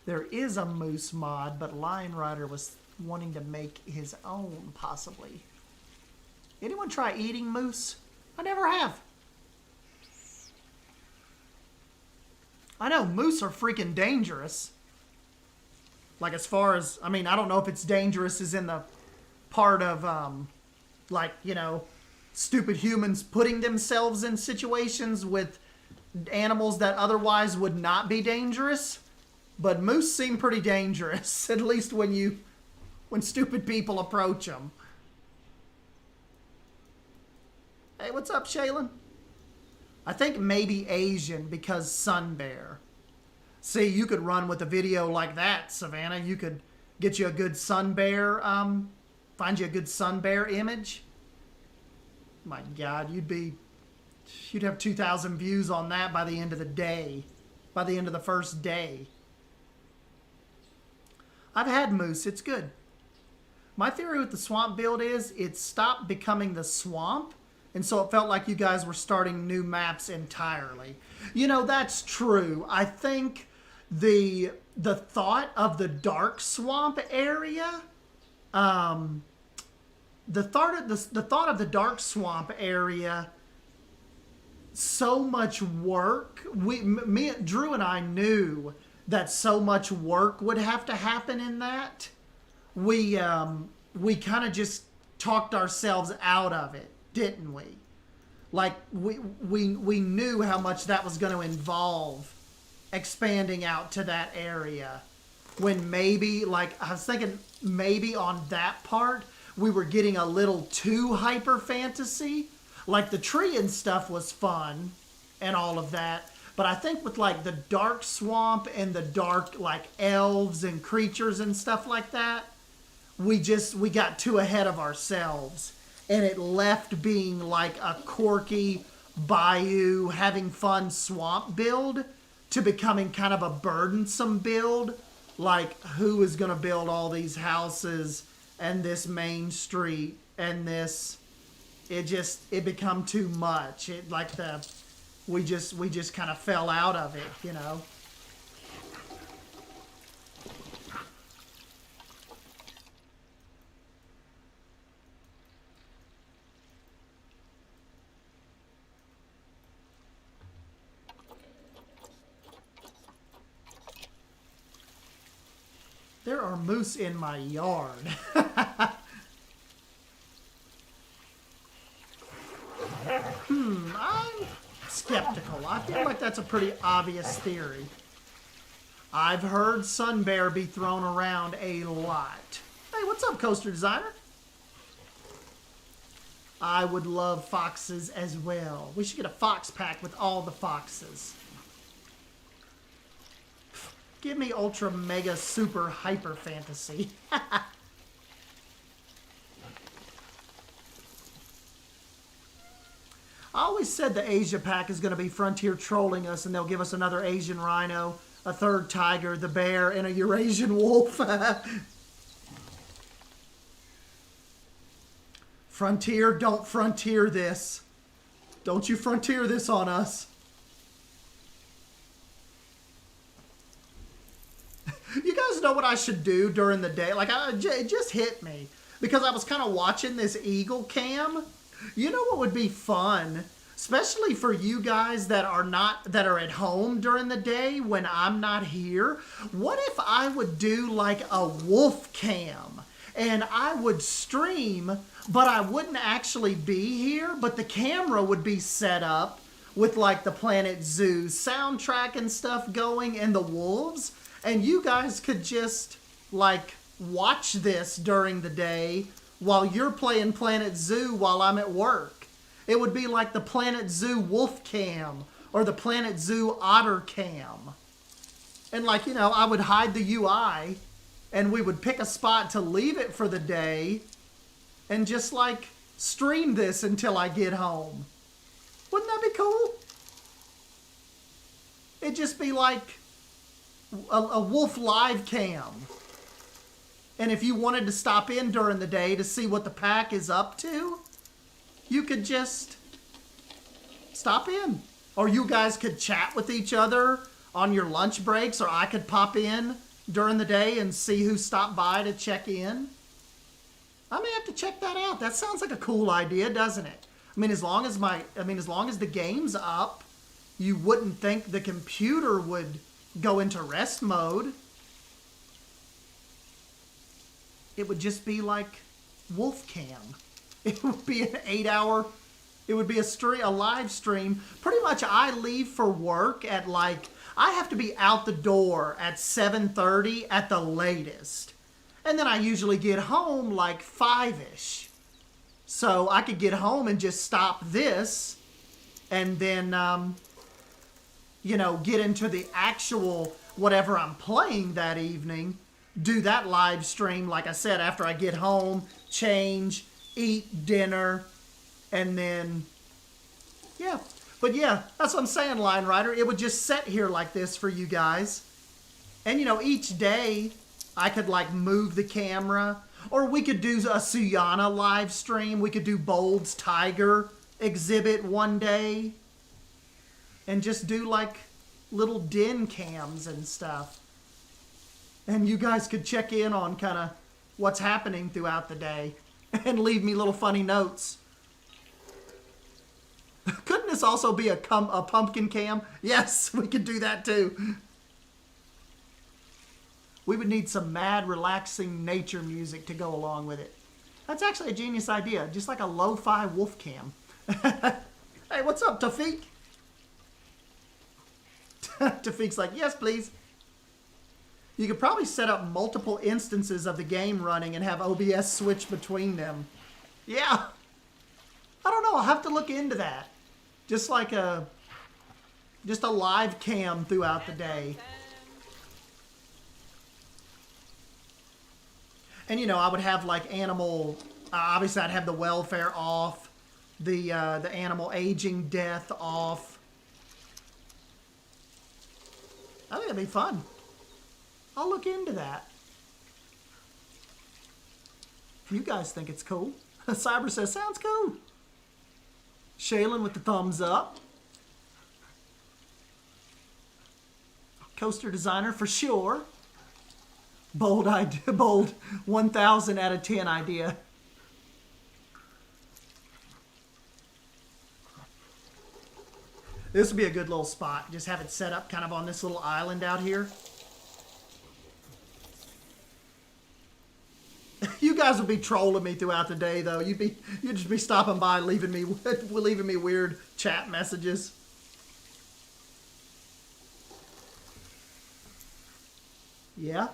There is a moose mod, but Lion Rider was wanting to make his own, possibly. Anyone try eating moose? I never have. I know moose are freaking dangerous. Like as far as, I mean, I don't know if it's dangerous as in the part of, like, you know, stupid humans putting themselves in situations with animals that otherwise would not be dangerous. But moose seem pretty dangerous, at least when stupid people approach them. Hey, what's up, Shaylin? I think maybe Asian because sun bear. See, you could run with a video like that, Savannah. You could get you a good sun bear, find you a good sun bear image. My God, you'd have 2,000 views on that by the end of the day, by the end of the first day. I've had moose, it's good. My theory with the swamp build is it stopped becoming the swamp, and so it felt like you guys were starting new maps entirely. You know, that's true. I think the thought of the dark swamp area, the thought of the dark swamp area, so much work. Drew and I knew that so much work would have to happen in that. We kind of just talked ourselves out of it, didn't we? Like we knew how much that was going to involve expanding out to that area. When maybe, like, I was thinking maybe on that part we were getting a little too hyper fantasy. Like the tree and stuff was fun and all of that. But I think with like the dark swamp and the dark like elves and creatures and stuff like that, we got too ahead of ourselves. And it left being like a quirky bayou having fun swamp build to becoming kind of a burdensome build. Like, who is going to build all these houses and this main street and this? It become too much. We just kind of fell out of it, you know. There are moose in my yard. I'm skeptical. I feel like that's a pretty obvious theory. I've heard Sun Bear be thrown around a lot. Hey, what's up, Coaster Designer? I would love foxes as well. We should get a fox pack with all the foxes. Give me ultra mega super hyper fantasy. I always said the Asia pack is going to be Frontier trolling us, and they'll give us another Asian rhino, a third tiger, the bear, and a Eurasian wolf. Frontier, don't frontier this. Don't you frontier this on us. You guys know what I should do during the day? Like, it just hit me. Because I was kind of watching this eagle cam. You know what would be fun? Especially for you guys that are at home during the day when I'm not here. What if I would do like a wolf cam? And I would stream, but I wouldn't actually be here. But the camera would be set up with like the Planet Zoo soundtrack and stuff going and the wolves. And you guys could just, like, watch this during the day while you're playing Planet Zoo while I'm at work. It would be like the Planet Zoo Wolf Cam or the Planet Zoo Otter Cam. And, like, you know, I would hide the UI and we would pick a spot to leave it for the day and just, like, stream this until I get home. Wouldn't that be cool? It'd just be like a wolf live cam. And if you wanted to stop in during the day to see what the pack is up to, you could just stop in. Or you guys could chat with each other on your lunch breaks, or I could pop in during the day and see who stopped by to check in. I may have to check that out. That sounds like a cool idea, doesn't it? I mean, as long as the game's up, you wouldn't think the computer would go into rest mode. It would just be like wolf cam. It would be an 8-hour, it would be a live stream. Pretty much I leave for work at like, I have to be out the door at 7:30 at the latest. And then I usually get home like 5-ish. So I could get home and just stop this and then, you know, get into the actual whatever I'm playing that evening, do that live stream, like I said, after I get home, change, eat dinner, and then, yeah. But yeah, that's what I'm saying, Line Rider. It would just sit here like this for you guys. And, you know, each day I could, like, move the camera. Or we could do a Suyana live stream. We could do Bold's Tiger exhibit one day. And just do, like, little den cams and stuff. And you guys could check in on kind of what's happening throughout the day. And leave me little funny notes. Couldn't this also be a pumpkin cam? Yes, we could do that too. We would need some mad, relaxing nature music to go along with it. That's actually a genius idea. Just like a lo-fi wolf cam. Hey, what's up, Tafik? Tafik's like, yes, please. You could probably set up multiple instances of the game running and have OBS switch between them. Yeah. I don't know. I'll have to look into that. Just like just a live cam throughout the day. And, you know, I would have, like, animal... obviously, I'd have the welfare off. The animal aging death off. I think it'd be fun. I'll look into that. If you guys think it's cool. Cyber says, sounds cool. Shaylin with the thumbs up. Coaster designer for sure. Bold idea, bold 1,000 out of 10 idea. This would be a good little spot. Just have it set up kind of on this little island out here. You guys would be trolling me throughout the day, though. You'd just be stopping by, leaving me weird chat messages. Yeah.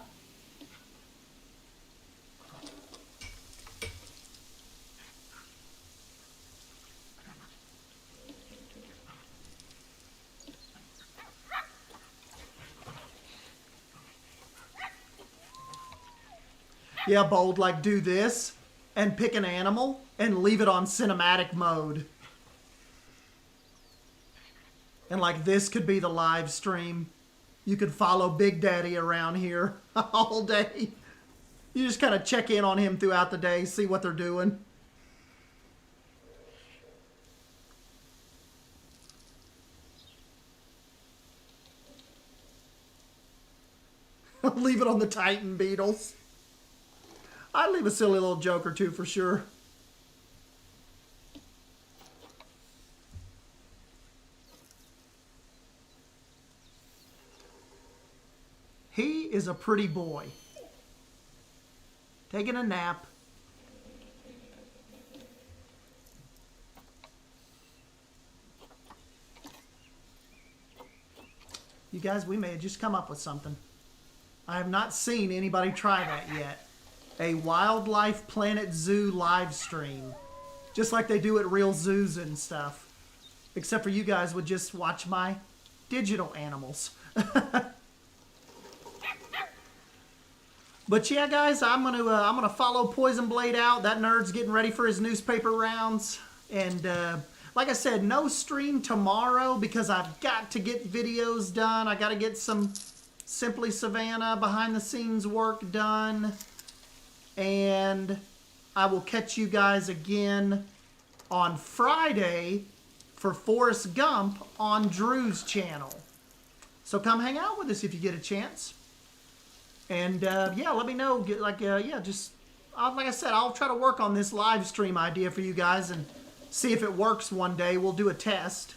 Yeah, Bold, like do this and pick an animal and leave it on cinematic mode. And like this could be the live stream. You could follow Big Daddy around here all day. You just kind of check in on him throughout the day, see what they're doing. Leave it on the Titan Beetles. I'd leave a silly little joke or two for sure. He is a pretty boy. Taking a nap. You guys, we may have just come up with something. I have not seen anybody try that yet. A Wildlife Planet Zoo live stream. Just like they do at real zoos and stuff. Except for you guys would just watch my digital animals. But yeah, guys, I'm gonna follow Poison Blade out. That nerd's getting ready for his newspaper rounds. And like I said, no stream tomorrow because I've got to get videos done. I got to get some Simply Savannah behind the scenes work done. And I will catch you guys again on Friday for Forrest Gump on Drew's channel. So come hang out with us if you get a chance. And yeah, let me know. Yeah, just like I said, I'll try to work on this live stream idea for you guys and see if it works one day. We'll do a test.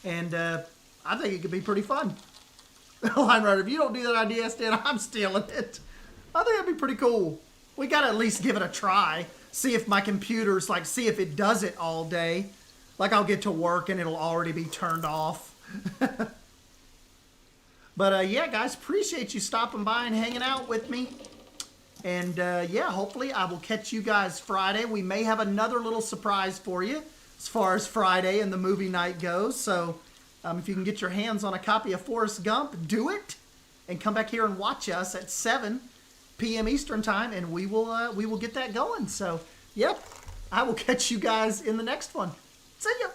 And I think it could be pretty fun. Line Rider, if you don't do that idea, Stan, I'm stealing it. I think that'd be pretty cool. We gotta at least give it a try. See if my computer's see if it does it all day. Like I'll get to work and it'll already be turned off. But yeah, guys, appreciate you stopping by and hanging out with me. And yeah, hopefully I will catch you guys Friday. We may have another little surprise for you as far as Friday and the movie night goes. So if you can get your hands on a copy of Forrest Gump, do it. And come back here and watch us at 7 p.m. Eastern time, and we will get that going. So, yep, I will catch you guys in the next one. See ya.